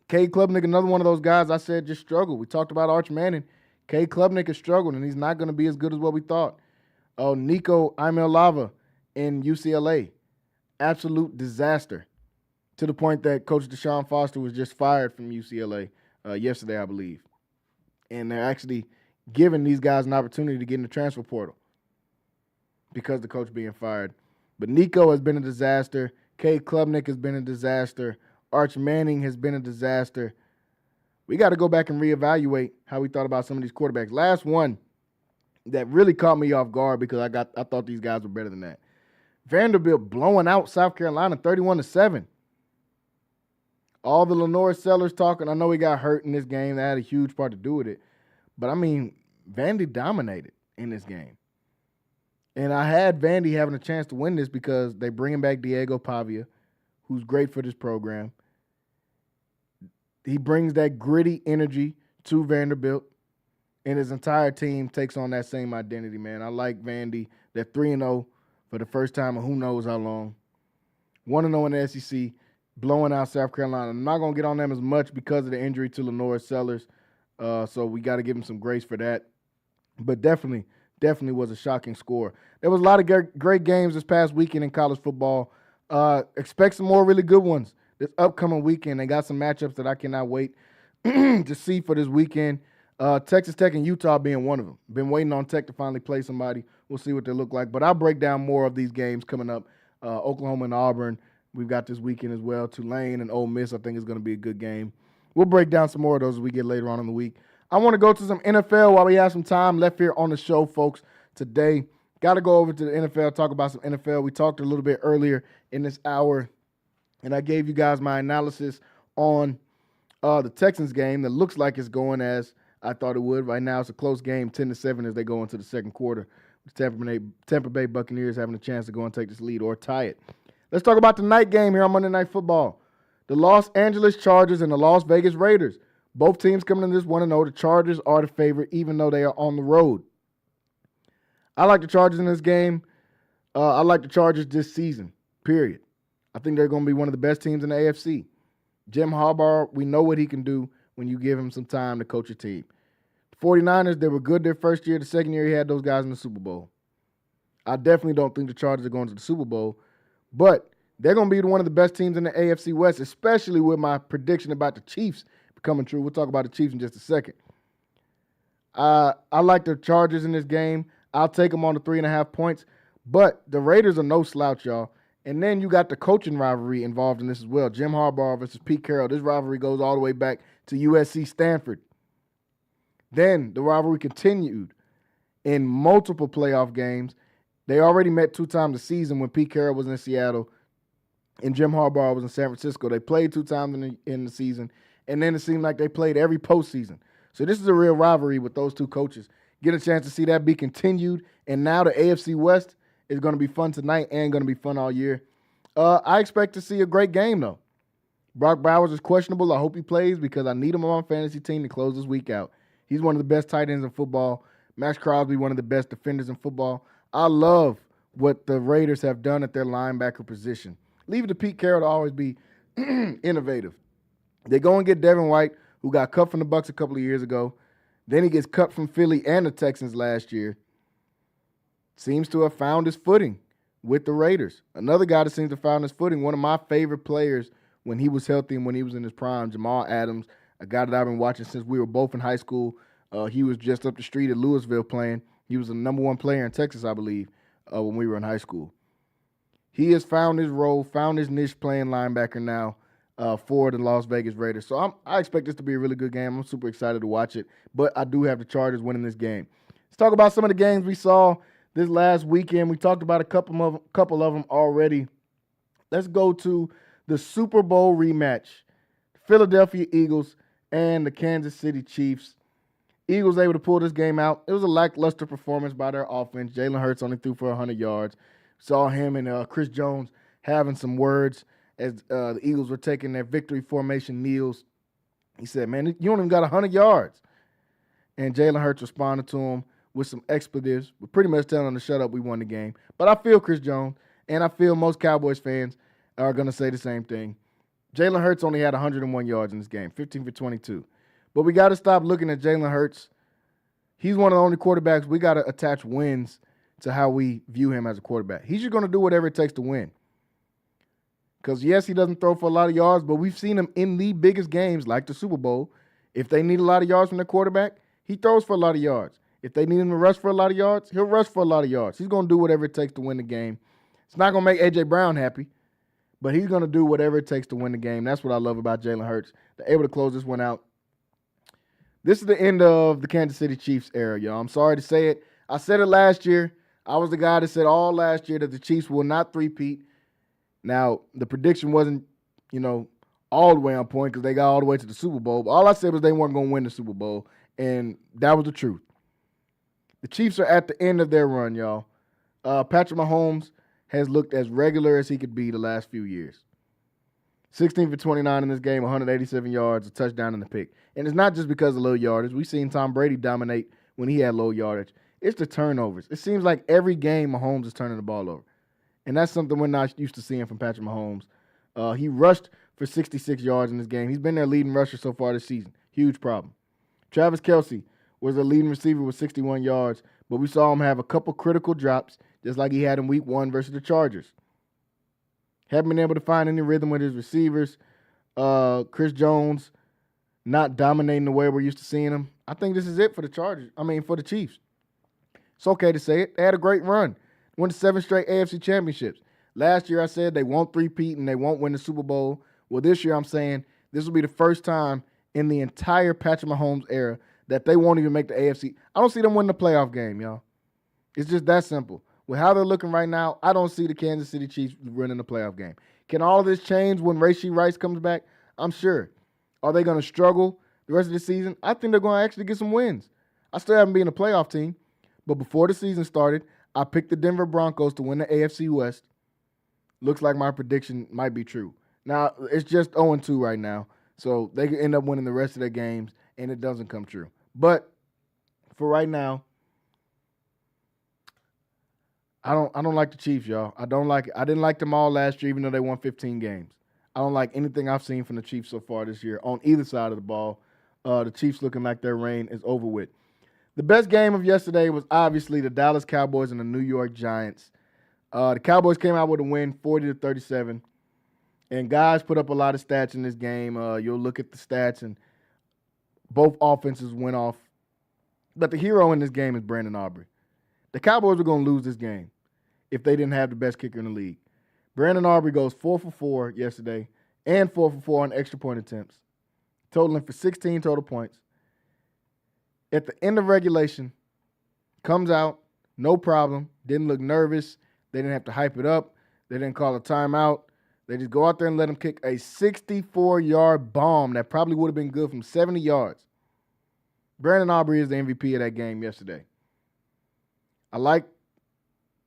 Cade Klubnik, another one of those guys I said just struggled. We talked about Arch Manning. Cade Klubnik has struggled, and he's not going to be as good as what we thought. Nico Iamaleava in UCLA, absolute disaster, to the point that Coach Deshaun Foster was just fired from UCLA yesterday, I believe. And they're actually giving these guys an opportunity to get in the transfer portal because the coach being fired. But Nico has been a disaster. Cade Klubnik has been a disaster. Arch Manning has been a disaster. We got to go back and reevaluate how we thought about some of these quarterbacks. Last one that really caught me off guard because I thought these guys were better than that. Vanderbilt blowing out South Carolina 31-7. All the Lenore Sellers talking. I know he got hurt in this game. That had a huge part to do with it. But, I mean, Vandy dominated in this game. And I had Vandy having a chance to win this because they bringing back Diego Pavia, who's great for this program. He brings that gritty energy to Vanderbilt, and his entire team takes on that same identity, man. I like Vandy. They're 3-0 for the first time in who knows how long. 1-0 in the SEC, blowing out South Carolina. I'm not going to get on them as much because of the injury to Lenore Sellers, so we got to give them some grace for that. But definitely was a shocking score. There was a lot of great games this past weekend in college football. Expect some more really good ones this upcoming weekend. They got some matchups that I cannot wait to see for this weekend. Texas Tech and Utah being one of them. Been waiting on Tech to finally play somebody. We'll see what they look like. But I'll break down more of these games coming up. Oklahoma and Auburn, we've got this weekend as well. Tulane and Ole Miss, I think is going to be a good game. We'll break down some more of those as we get later on in the week. I want to go to some NFL while we have some time left here on the show, folks, today. Got to go over to the NFL, talk about some NFL. We talked a little bit earlier in this hour, and I gave you guys my analysis on the Texans game that looks like it's going as I thought it would. Right now it's a close game, 10-7 as they go into the second quarter. The Tampa Bay Buccaneers having a chance to go and take this lead or tie it. Let's talk about the night game here on Monday Night Football. The Los Angeles Chargers and the Las Vegas Raiders. Both teams coming in this 1-0. The Chargers are the favorite, even though they are on the road. I like the Chargers in this game. I like the Chargers this season, period. I think they're going to be one of the best teams in the AFC. Jim Harbaugh, we know what he can do when you give him some time to coach a team. The 49ers, they were good their first year. The second year, he had those guys in the Super Bowl. I definitely don't think the Chargers are going to the Super Bowl, but they're going to be one of the best teams in the AFC West, especially with my prediction about the Chiefs becoming true. We'll talk about the Chiefs in just a second. I like the Chargers in this game. I'll take them on the 3.5 points, but the Raiders are no slouch, y'all. And then you got the coaching rivalry involved in this as well. Jim Harbaugh versus Pete Carroll. This rivalry goes all the way back to USC Stanford. Then the rivalry continued in multiple playoff games. They already met 2 times a season when Pete Carroll was in Seattle and Jim Harbaugh was in San Francisco. They played 2 times in the season, and then it seemed like they played every postseason. So this is a real rivalry with those 2 coaches. Get a chance to see that be continued, and now the AFC West is going to be fun tonight and going to be fun all year. I expect to see a great game, though. Brock Bowers is questionable. I hope he plays because I need him on my fantasy team to close this week out. He's one of the best tight ends in football. Max Crosby, one of the best defenders in football. I love what the Raiders have done at their linebacker position. Leave it to Pete Carroll to always be innovative. They go and get Devin White, who got cut from the Bucs a couple of years ago. Then he gets cut from Philly and the Texans last year. Seems to have found his footing with the Raiders. Another guy that seems to have found his footing, one of my favorite players when he was healthy and when he was in his prime, Jamal Adams, a guy that I've been watching since we were both in high school. He was just up the street at Louisville playing. He was the number 1 player in Texas, I believe, when we were in high school. He has found his role, found his niche playing linebacker now for the Las Vegas Raiders. So I expect this to be a really good game. I'm super excited to watch it, but I do have the Chargers winning this game. Let's talk about some of the games we saw this last weekend. We talked about a couple of them already. Let's go to the Super Bowl rematch. Philadelphia Eagles and the Kansas City Chiefs. Eagles able to pull this game out. It was a lackluster performance by their offense. Jalen Hurts only threw for 100 yards. Saw him and Chris Jones having some words as the Eagles were taking their victory formation kneels. He said, man, you don't even got 100 yards. And Jalen Hurts responded to him with some expletives. We're pretty much telling him to shut up. We won the game. But I feel Chris Jones, and I feel most Cowboys fans are going to say the same thing. Jalen Hurts only had 101 yards in this game, 15 for 22. But we got to stop looking at Jalen Hurts. He's one of the only quarterbacks we got to attach wins to how we view him as a quarterback. He's just going to do whatever it takes to win. Because, yes, he doesn't throw for a lot of yards, but we've seen him in the biggest games like the Super Bowl. If they need a lot of yards from their quarterback, He throws for a lot of yards. If they need him to rush for a lot of yards, he'll rush for a lot of yards. He's going to do whatever it takes to win the game. It's not going to make A.J. Brown happy, but he's going to do whatever it takes to win the game. That's what I love about Jalen Hurts. They're able to close this one out. This is the end of the Kansas City Chiefs era, y'all. I'm sorry to say it. I said it last year. I was the guy that said all last year that the Chiefs will not three-peat. Now, the prediction wasn't, all the way on point because they got all the way to the Super Bowl. But all I said was they weren't going to win the Super Bowl, and that was the truth. The Chiefs are at the end of their run, y'all. Patrick Mahomes has looked as regular as he could be the last few years. 16 for 29 in this game, 187 yards, a touchdown and a pick. And it's not just because of low yardage. We've seen Tom Brady dominate when he had low yardage. It's the turnovers. It seems like every game Mahomes is turning the ball over. And that's something we're not used to seeing from Patrick Mahomes. He rushed for 66 yards in this game. He's been their leading rusher so far this season. Huge problem. Travis Kelce was the leading receiver with 61 yards, but we saw him have a couple critical drops, just like he had in week 1 versus the Chargers. Haven't been able to find any rhythm with his receivers. Chris Jones not dominating the way we're used to seeing him. I think this is it for the Chiefs. It's okay to say it. They had a great run. Won 7 straight AFC championships. Last year I said they won't three-peat and they won't win the Super Bowl. Well, this year I'm saying this will be the first time in the entire Patrick Mahomes era that they won't even make the AFC. I don't see them winning the playoff game, y'all. It's just that simple. With how they're looking right now, I don't see the Kansas City Chiefs winning the playoff game. Can all of this change when Rashee Rice comes back? I'm sure. Are they going to struggle the rest of the season? I think they're going to actually get some wins. I still haven't been a playoff team, but before the season started, I picked the Denver Broncos to win the AFC West. Looks like my prediction might be true. Now, it's just 0-2 right now, so they could end up winning the rest of their games, and it doesn't come true. But for right now, I don't like the Chiefs, y'all. I don't like it. I didn't like them all last year, even though they won 15 games. I don't like anything I've seen from the Chiefs so far this year on either side of the ball. The Chiefs looking like their reign is over with. The best game of yesterday was obviously the Dallas Cowboys and the New York Giants. The Cowboys came out with a win, 40-37. And guys put up a lot of stats in this game. You'll look at the stats, and both offenses went off. But the hero in this game is Brandon Aubrey. The Cowboys were going to lose this game if they didn't have the best kicker in the league. Brandon Aubrey goes 4 for 4 yesterday and 4 for 4 on extra point attempts, totaling for 16 total points. At the end of regulation, comes out, no problem, didn't look nervous. They didn't have to hype it up. They didn't call a timeout. They just go out there and let him kick a 64-yard bomb that probably would have been good from 70 yards. Brandon Aubrey is the MVP of that game yesterday. I like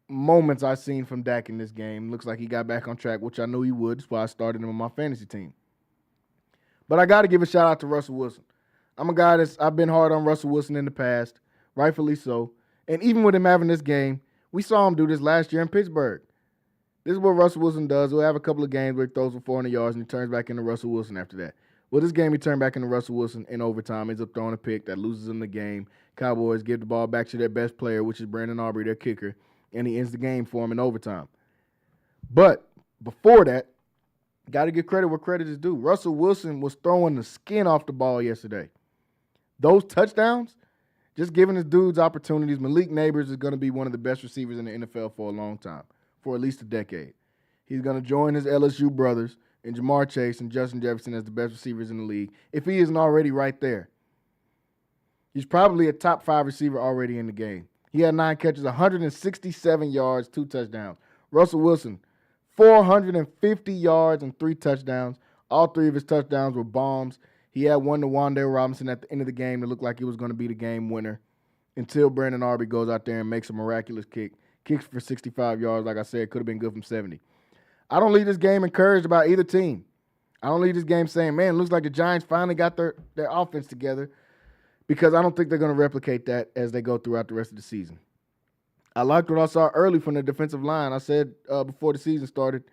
moments I've seen from Dak in this game. Looks like he got back on track, which I knew he would. That's why I started him on my fantasy team. But I got to give a shout out to Russell Wilson. I'm a guy I've been hard on Russell Wilson in the past, rightfully so. And even with him having this game, we saw him do this last year in Pittsburgh. This is what Russell Wilson does. He'll have a couple of games where he throws for 400 yards and he turns back into Russell Wilson after that. Well, this game he turned back into Russell Wilson in overtime. Ends up throwing a pick that loses him the game. Cowboys give the ball back to their best player, which is Brandon Aubrey, their kicker, and he ends the game for him in overtime. But before that, got to give credit where credit is due. Russell Wilson was throwing the skin off the ball yesterday. Those touchdowns, just giving his dudes opportunities. Malik Neighbors is going to be one of the best receivers in the NFL for a long time, for at least a decade. He's going to join his LSU brothers and Jamar Chase and Justin Jefferson as the best receivers in the league, if he isn't already right there. He's probably a top 5 receiver already in the game. He had 9 catches, 167 yards, 2 touchdowns. Russell Wilson, 450 yards and 3 touchdowns. All 3 of his touchdowns were bombs. He had one to Wan'Dale Robinson at the end of the game that looked like it was going to be the game winner until Brandon Aubrey goes out there and makes a miraculous kick. Kicks for 65 yards, like I said, could have been good from 70. I don't leave this game encouraged about either team. I don't leave this game saying, man, it looks like the Giants finally got their offense together, because I don't think they're going to replicate that as they go throughout the rest of the season. I liked what I saw early from the defensive line. I said before the season started,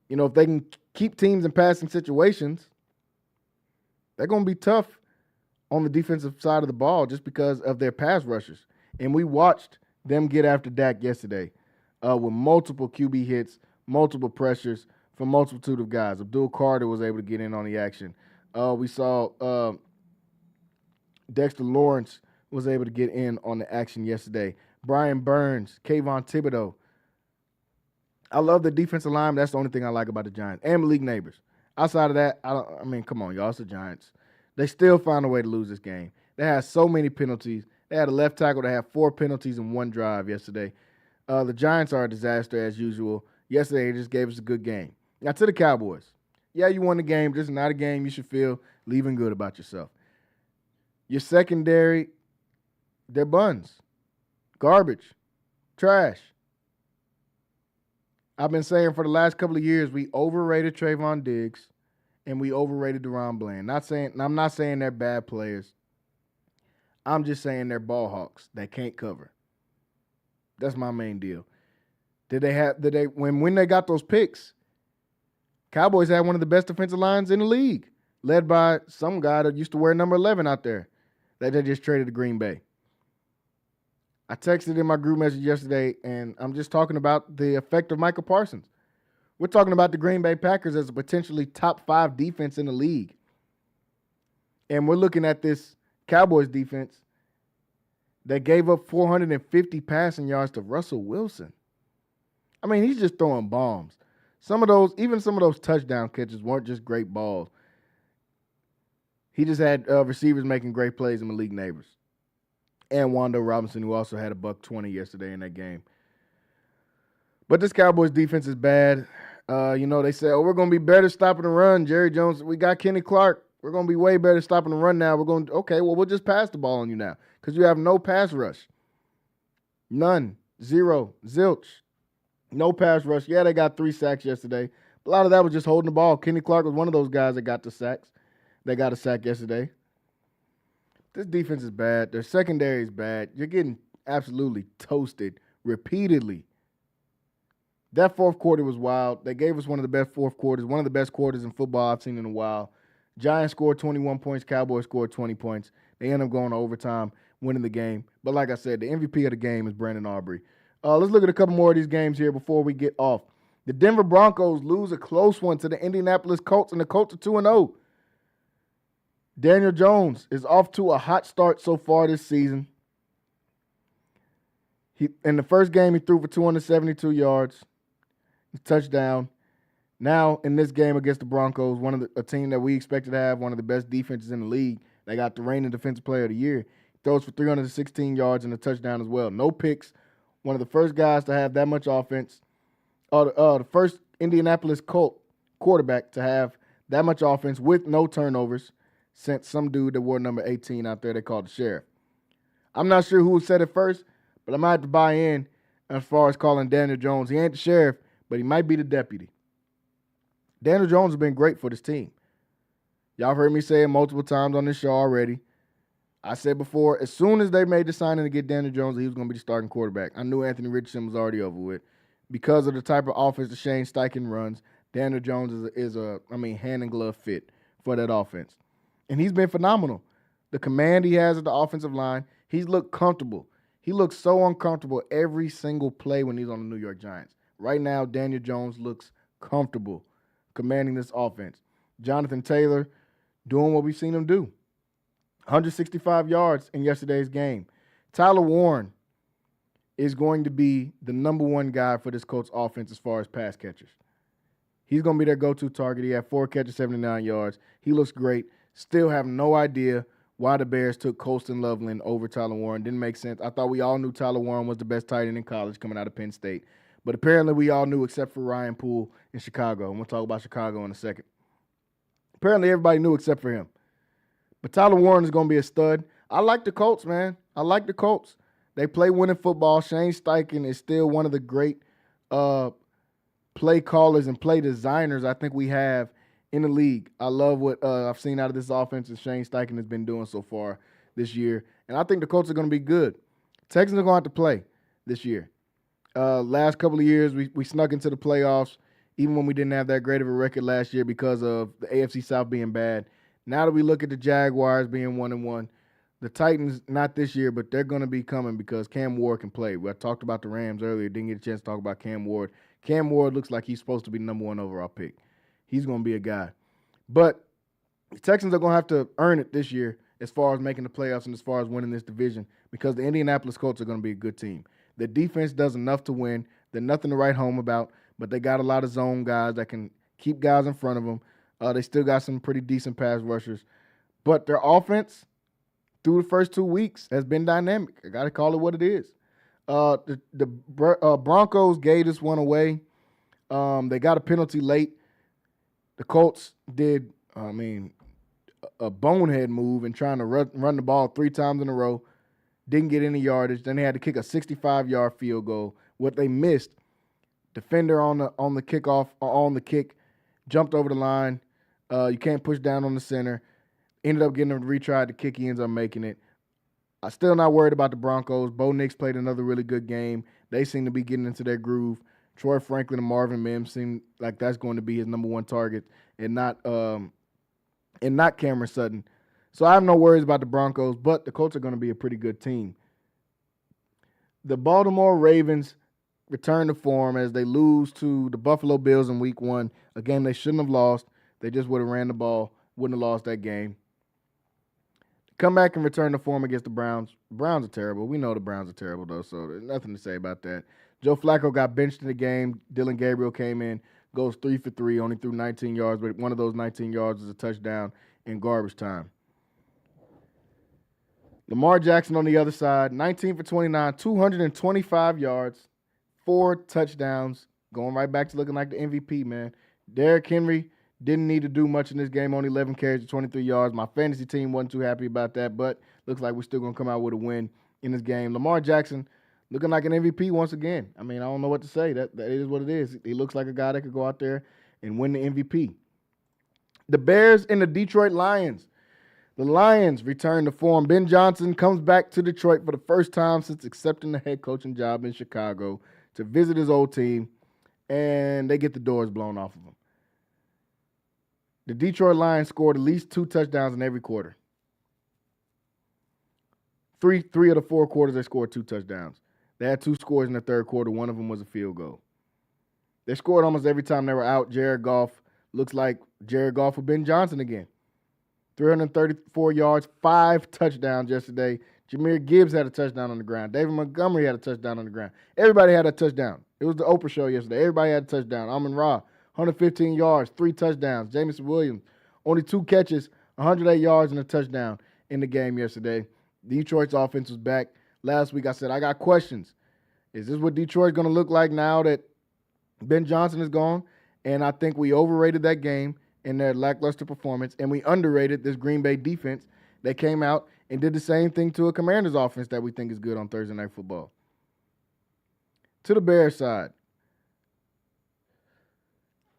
if they can keep teams in passing situations, they're going to be tough on the defensive side of the ball just because of their pass rushers. And we watched them get after Dak yesterday with multiple QB hits, multiple pressures from multitude of guys. Abdul Carter was able to get in on the action. We saw Dexter Lawrence was able to get in on the action yesterday. Brian Burns, Kayvon Thibodeau. I love the defensive line. That's the only thing I like about the Giants and Malik Neighbors. Outside of that, I mean, come on, y'all. It's the Giants. They still found a way to lose this game. They had so many penalties. They had a left tackle that had 4 penalties in one drive yesterday. The Giants are a disaster as usual. Yesterday, they just gave us a good game. Now, to the Cowboys. Yeah, you won the game. This is not a game you should feel leaving good about yourself. Your secondary, they're buns. Garbage. Trash. I've been saying for the last couple of years, we overrated Trayvon Diggs and we overrated DeRon Bland. I'm not saying they're bad players. I'm just saying they're ball hawks that can't cover. That's my main deal. When they got those picks, Cowboys had one of the best defensive lines in the league, led by some guy that used to wear number 11 out there that they just traded to Green Bay. I texted in my group message yesterday, and I'm just talking about the effect of Micah Parsons. We're talking about the Green Bay Packers as a potentially top 5 defense in the league. And we're looking at this Cowboys defense that gave up 450 passing yards to Russell Wilson. I mean, he's just throwing bombs. Some of those touchdown catches weren't just great balls. He just had receivers making great plays in Malik Neighbors. And Wando Robinson, who also had a $120 yesterday in that game. But this Cowboys defense is bad. They said, we're going to be better stopping the run. Jerry Jones, we got Kenny Clark. We're going to be way better stopping the run now. We'll just pass the ball on you now because you have no pass rush. None. Zero. Zilch. No pass rush. Yeah, they got 3 sacks yesterday. But a lot of that was just holding the ball. Kenny Clark was one of those guys that got the sacks. They got a sack yesterday. This defense is bad. Their secondary is bad. You're getting absolutely toasted repeatedly. That fourth quarter was wild. They gave us one of the best fourth quarters, one of the best quarters in football I've seen in a while. Giants scored 21 points. Cowboys scored 20 points. They end up going to overtime, winning the game. But like I said, the MVP of the game is Brandon Aubrey. Let's look at a couple more of these games here before we get off. The Denver Broncos lose a close one to the Indianapolis Colts, and the Colts are 2-0. Daniel Jones is off to a hot start so far this season. In the first game, he threw for 272 yards, a touchdown. Now, in this game against the Broncos, a team that we expected to have one of the best defenses in the league, they got the reigning Defensive Player of the Year. He throws for 316 yards and a touchdown as well. No picks. One of the first guys to have that much offense. The first Indianapolis Colt quarterback to have that much offense with no turnovers since some dude that wore number 18 out there they called the sheriff. I'm not sure who said it first, but I might have to buy in as far as calling Daniel Jones. He ain't the sheriff, but he might be the deputy. Daniel Jones has been great for this team. Y'all have heard me say it multiple times on this show already. I said before, as soon as they made the signing to get Daniel Jones, he was going to be the starting quarterback. I knew Anthony Richardson was already over with. Because of the type of offense that Shane Steichen runs, Daniel Jones is a hand-in-glove fit for that offense. And he's been phenomenal. The command he has at the offensive line, he's looked comfortable. He looks so uncomfortable every single play when he's on the New York Giants. Right now, Daniel Jones looks comfortable commanding this offense. Jonathan Taylor doing what we've seen him do. 165 yards in yesterday's game. Tyler Warren is going to be the number 1 guy for this Colts offense as far as pass catchers. He's going to be their go-to target. He had 4 catches, 79 yards. He looks great. Still have no idea why the Bears took Colston Loveland over Tyler Warren. Didn't make sense. I thought we all knew Tyler Warren was the best tight end in college coming out of Penn State. But apparently we all knew except for Ryan Poole in Chicago. And we'll talk about Chicago in a second. Apparently everybody knew except for him. But Tyler Warren is going to be a stud. I like the Colts, man. I like the Colts. They play winning football. Shane Steichen is still one of the great play callers and play designers I think we have in the league. I love what I've seen out of this offense that Shane Steichen has been doing so far this year. And I think the Colts are going to be good. Texans are going to have to play this year. Last couple of years, we snuck into the playoffs, even when we didn't have that great of a record last year because of the AFC South being bad. Now that we look at the Jaguars being 1-1, the Titans, not this year, but they're going to be coming because Cam Ward can play. I talked about the Rams earlier. Didn't get a chance to talk about Cam Ward. Cam Ward looks like he's supposed to be the number 1 overall pick. He's going to be a guy. But the Texans are going to have to earn it this year as far as making the playoffs and as far as winning this division, because the Indianapolis Colts are going to be a good team. The defense does enough to win. They're nothing to write home about, but they got a lot of zone guys that can keep guys in front of them. They still got some pretty decent pass rushers. But their offense through the first 2 weeks has been dynamic. I got to call it what it is. The Broncos gave this one away. They got a penalty late. The Colts did, a bonehead move in trying to run the ball 3 times in a row. Didn't get any yardage. Then they had to kick a 65-yard field goal. What they missed, defender on the kickoff or on the kick, jumped over the line. You can't push down on the center. Ended up getting him retried to kick. He ends up making it. I'm still not worried about the Broncos. Bo Nix played another really good game. They seem to be getting into their groove. Troy Franklin and Marvin Mims seem like that's going to be his number one target, and not Cameron Sutton. So I have no worries about the Broncos, but the Colts are going to be a pretty good team. The Baltimore Ravens return to form as they lose to the Buffalo Bills in week 1, a game they shouldn't have lost. They just would have ran the ball, wouldn't have lost that game. Come back and return to form against the Browns. The Browns are terrible. We know the Browns are terrible, though, so there's nothing to say about that. Joe Flacco got benched in the game. Dylan Gabriel came in, goes 3 for 3, only threw 19 yards, but one of those 19 yards was a touchdown in garbage time. Lamar Jackson on the other side, 19 for 29, 225 yards, 4 touchdowns, going right back to looking like the MVP, man. Derrick Henry didn't need to do much in this game, only 11 carries to 23 yards. My fantasy team wasn't too happy about that, but looks like we're still going to come out with a win in this game. Lamar Jackson looking like an MVP once again. I don't know what to say. That is what it is. He looks like a guy that could go out there and win the MVP. The Bears and the Detroit Lions. The Lions return to form. Ben Johnson comes back to Detroit for the first time since accepting the head coaching job in Chicago to visit his old team, and they get the doors blown off of him. The Detroit Lions scored at least 2 touchdowns in every quarter. Three of the 4 quarters, they scored 2 touchdowns. They had 2 scores in the third quarter. One of them was a field goal. They scored almost every time they were out. Jared Goff looks like Jared Goff with Ben Johnson again. 334 yards, 5 touchdowns yesterday. Jahmyr Gibbs had a touchdown on the ground. David Montgomery had a touchdown on the ground. Everybody had a touchdown. It was the Oprah show yesterday. Everybody had a touchdown. Amon-Ra, 115 yards, 3 touchdowns. Jameson Williams, only 2 catches, 108 yards and a touchdown in the game yesterday. Detroit's offense was back. Last week I said, I got questions. Is this what Detroit's going to look like now that Ben Johnson is gone? And I think we overrated that game in their lackluster performance, and we underrated this Green Bay defense that came out and did the same thing to a Commanders offense that we think is good on Thursday Night Football. To the Bears side,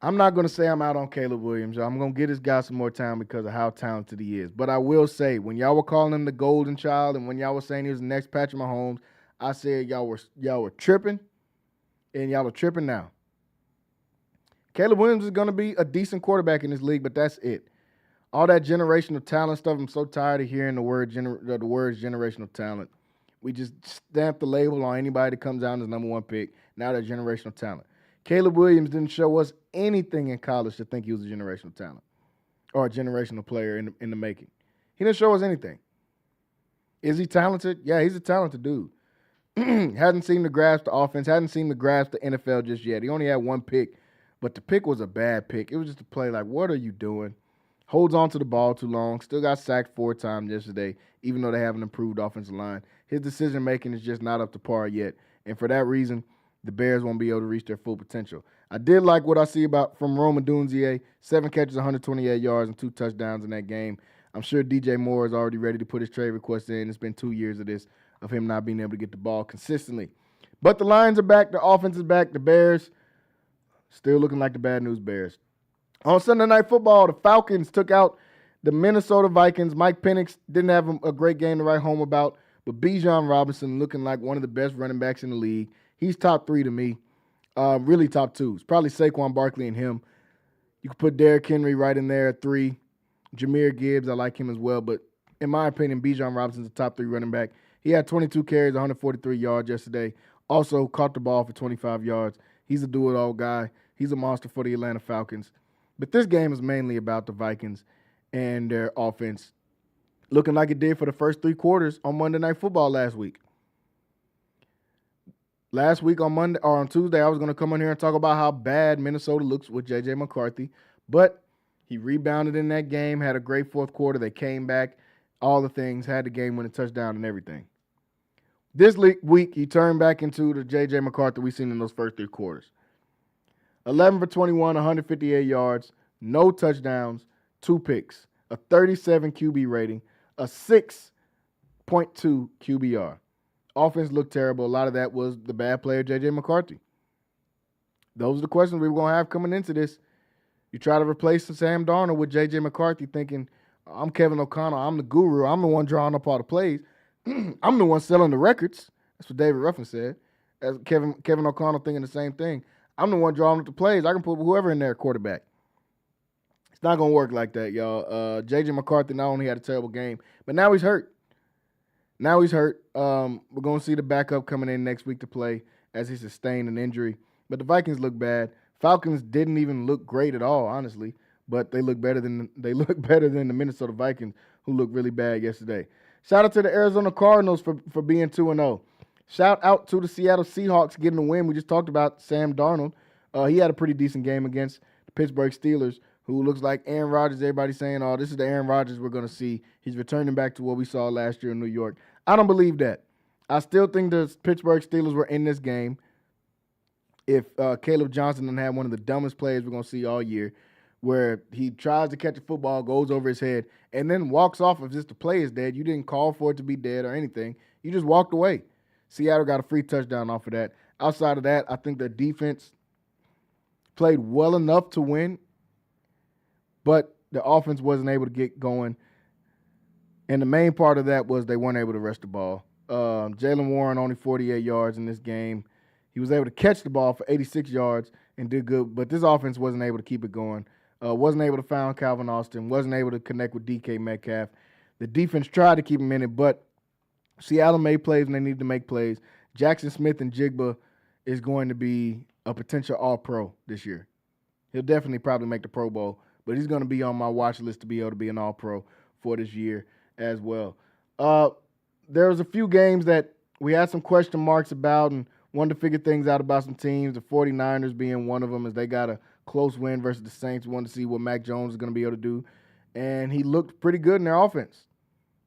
I'm not going to say I'm out on Caleb Williams. I'm going to give this guy some more time because of how talented he is. But I will say, when y'all were calling him the golden child and when y'all were saying he was the next Patrick Mahomes, I said y'all were tripping, and y'all are tripping now. Caleb Williams is going to be a decent quarterback in this league, but that's it. All that generational talent stuff, I'm so tired of hearing the words generational talent. We just stamp the label on anybody that comes out as number 1 pick. Now they're generational talent. Caleb Williams didn't show us anything in college to think he was a generational talent or a generational player in the making. He didn't show us anything. Is he talented? Yeah, he's a talented dude. Hasn't seemed to grasp the offense, hasn't seemed to grasp the NFL just yet. He only had 1 pick, but the pick was a bad pick. It was just a play like, what are you doing? Holds on to the ball too long. Still got sacked 4 times yesterday, even though they have an improved offensive line. His decision-making is just not up to par yet. And for that reason, the Bears won't be able to reach their full potential. I did like what I see from Rome Odunze. 7 catches, 128 yards, and 2 touchdowns in that game. I'm sure DJ Moore is already ready to put his trade request in. It's been 2 years of this, of him not being able to get the ball consistently. But the Lions are back. The offense is back. The Bears still looking like the bad news Bears. On Sunday Night Football, the Falcons took out the Minnesota Vikings. Mike Penix didn't have a great game to write home about, but Bijan Robinson looking like one of the best running backs in the league. He's top 3 to me, really top 2. It's probably Saquon Barkley and him. You could put Derrick Henry right in there at 3. Jahmyr Gibbs, I like him as well, but in my opinion, Bijan Robinson's a top 3 running back. He had 22 carries, 143 yards yesterday. Also caught the ball for 25 yards. He's a do-it-all guy. He's a monster for the Atlanta Falcons. But this game is mainly about the Vikings and their offense. looking like it did for the first 3 quarters on Monday Night Football last week. Last week on Monday or on Tuesday, I was going to come on here and talk about how bad Minnesota looks with J.J. McCarthy, but he rebounded in that game, had a great fourth quarter. They came back, all the things, had the game-winning touchdown and everything. This week, he turned back into the J.J. McCarthy we've seen in those first 3 quarters. 11 for 21, 158 yards, no touchdowns, 2 picks, a 37 QB rating, a 6.2 QBR. Offense looked terrible. A lot of that was the bad player, J.J. McCarthy. Those are the questions we were going to have coming into this. You try to replace Sam Darnold with J.J. McCarthy thinking, I'm Kevin O'Connell, I'm the guru, I'm the one drawing up all the plays. I'm the one selling the records. That's what David Ruffin said. As Kevin O'Connell thinking the same thing. I'm the one drawing up the plays. I can put whoever in there quarterback. It's not going to work like that, y'all. J.J. McCarthy not only had a terrible game, but now he's hurt. We're going to see the backup coming in next week to play as he sustained an injury. But the Vikings look bad. Falcons didn't even look great at all, honestly. But they look better than the Minnesota Vikings, who looked really bad yesterday. Shout out to the Arizona Cardinals for being 2-0. Shout out to the Seattle Seahawks getting the win. We just talked about Sam Darnold. He had a pretty decent game against the Pittsburgh Steelers, who looks like Aaron Rodgers. Everybody's saying, oh, this is the Aaron Rodgers we're going to see. He's returning back to what we saw last year in New York. I don't believe that. I still think the Pittsburgh Steelers were in this game if Caleb Johnson didn't have one of the dumbest plays we're going to see all year, where he tries to catch a football, goes over his head, and then walks off as if the play is dead. You didn't call for it to be dead or anything. You just walked away. Seattle got a free touchdown off of that. Outside of that, I think their defense played well enough to win, but the offense wasn't able to get going. And the main part of that was they weren't able to rush the ball. Jalen Warren only 48 yards in this game. He was able to catch the ball for 86 yards and did good, but this offense wasn't able to keep it going. Wasn't able to find Calvin Austin, wasn't able to connect with DK Metcalf. The defense tried to keep him in it, but Seattle made plays when they needed to make plays. Jackson Smith and Jigba is going to be a potential All-Pro this year. He'll definitely probably make the Pro Bowl, but he's going to be on my watch list to be able to be an All-Pro for this year as well. There was a few games that we had some question marks about and wanted to figure things out about some teams, the 49ers being one of them, as they got a close win versus the Saints. We wanted to see what Mac Jones is going to be able to do, and he looked pretty good in their offense.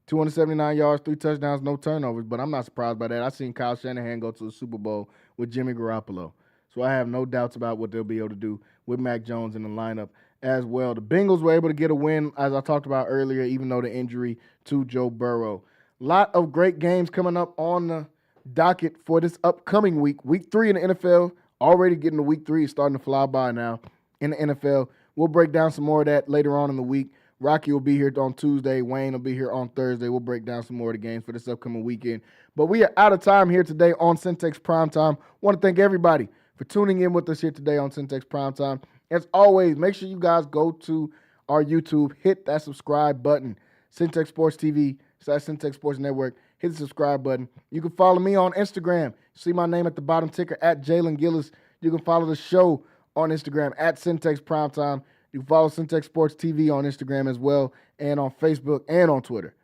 279 yards, 3 touchdowns, no turnovers, but I'm not surprised by that. I've seen Kyle Shanahan go to the Super Bowl with Jimmy Garoppolo, so I have no doubts about what they'll be able to do with Mac Jones in the lineup as well. The Bengals were able to get a win, as I talked about earlier, even though the injury to Joe Burrow. A lot of great games coming up on the docket for this upcoming week. Week 3 in the NFL, already getting to week 3, starting to fly by now in the NFL. We'll break down some more of that later on in the week. Rocky will be here on Tuesday. Wayne will be here on Thursday. We'll break down some more of the games for this upcoming weekend. But we are out of time here today on Centex Primetime. Want to thank everybody for tuning in with us here today on Centex Primetime. As always, make sure you guys go to our YouTube, hit that subscribe button, Centex Sports TV, Centex Sports Network. Hit the subscribe button. You can follow me on Instagram. See my name at the bottom ticker, at Jalen Gillis. You can follow the show on Instagram, at Centex Primetime. You can follow Centex Sports TV on Instagram as well, and on Facebook and on Twitter.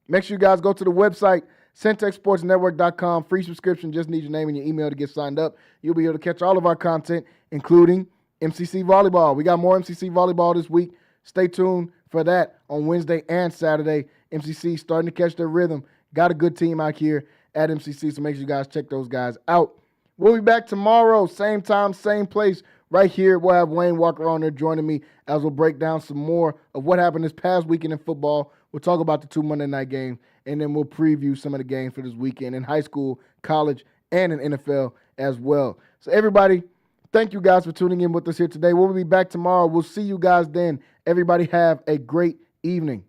Make sure you guys go to the website, CentexSportsNetwork.com. Free subscription. Just need your name and your email to get signed up. You'll be able to catch all of our content, including MCC Volleyball. We got more MCC Volleyball this week. Stay tuned for that on Wednesday and Saturday. MCC starting to catch their rhythm. Got a good team out here at MCC, so make sure you guys check those guys out. We'll be back tomorrow, same time, same place, right here. We'll have Wayne Walker on there joining me as we'll break down some more of what happened this past weekend in football. We'll talk about the 2 Monday night games, and then we'll preview some of the games for this weekend in high school, college, and in NFL as well. So everybody, thank you guys for tuning in with us here today. We'll be back tomorrow. We'll see you guys then. Everybody have a great evening.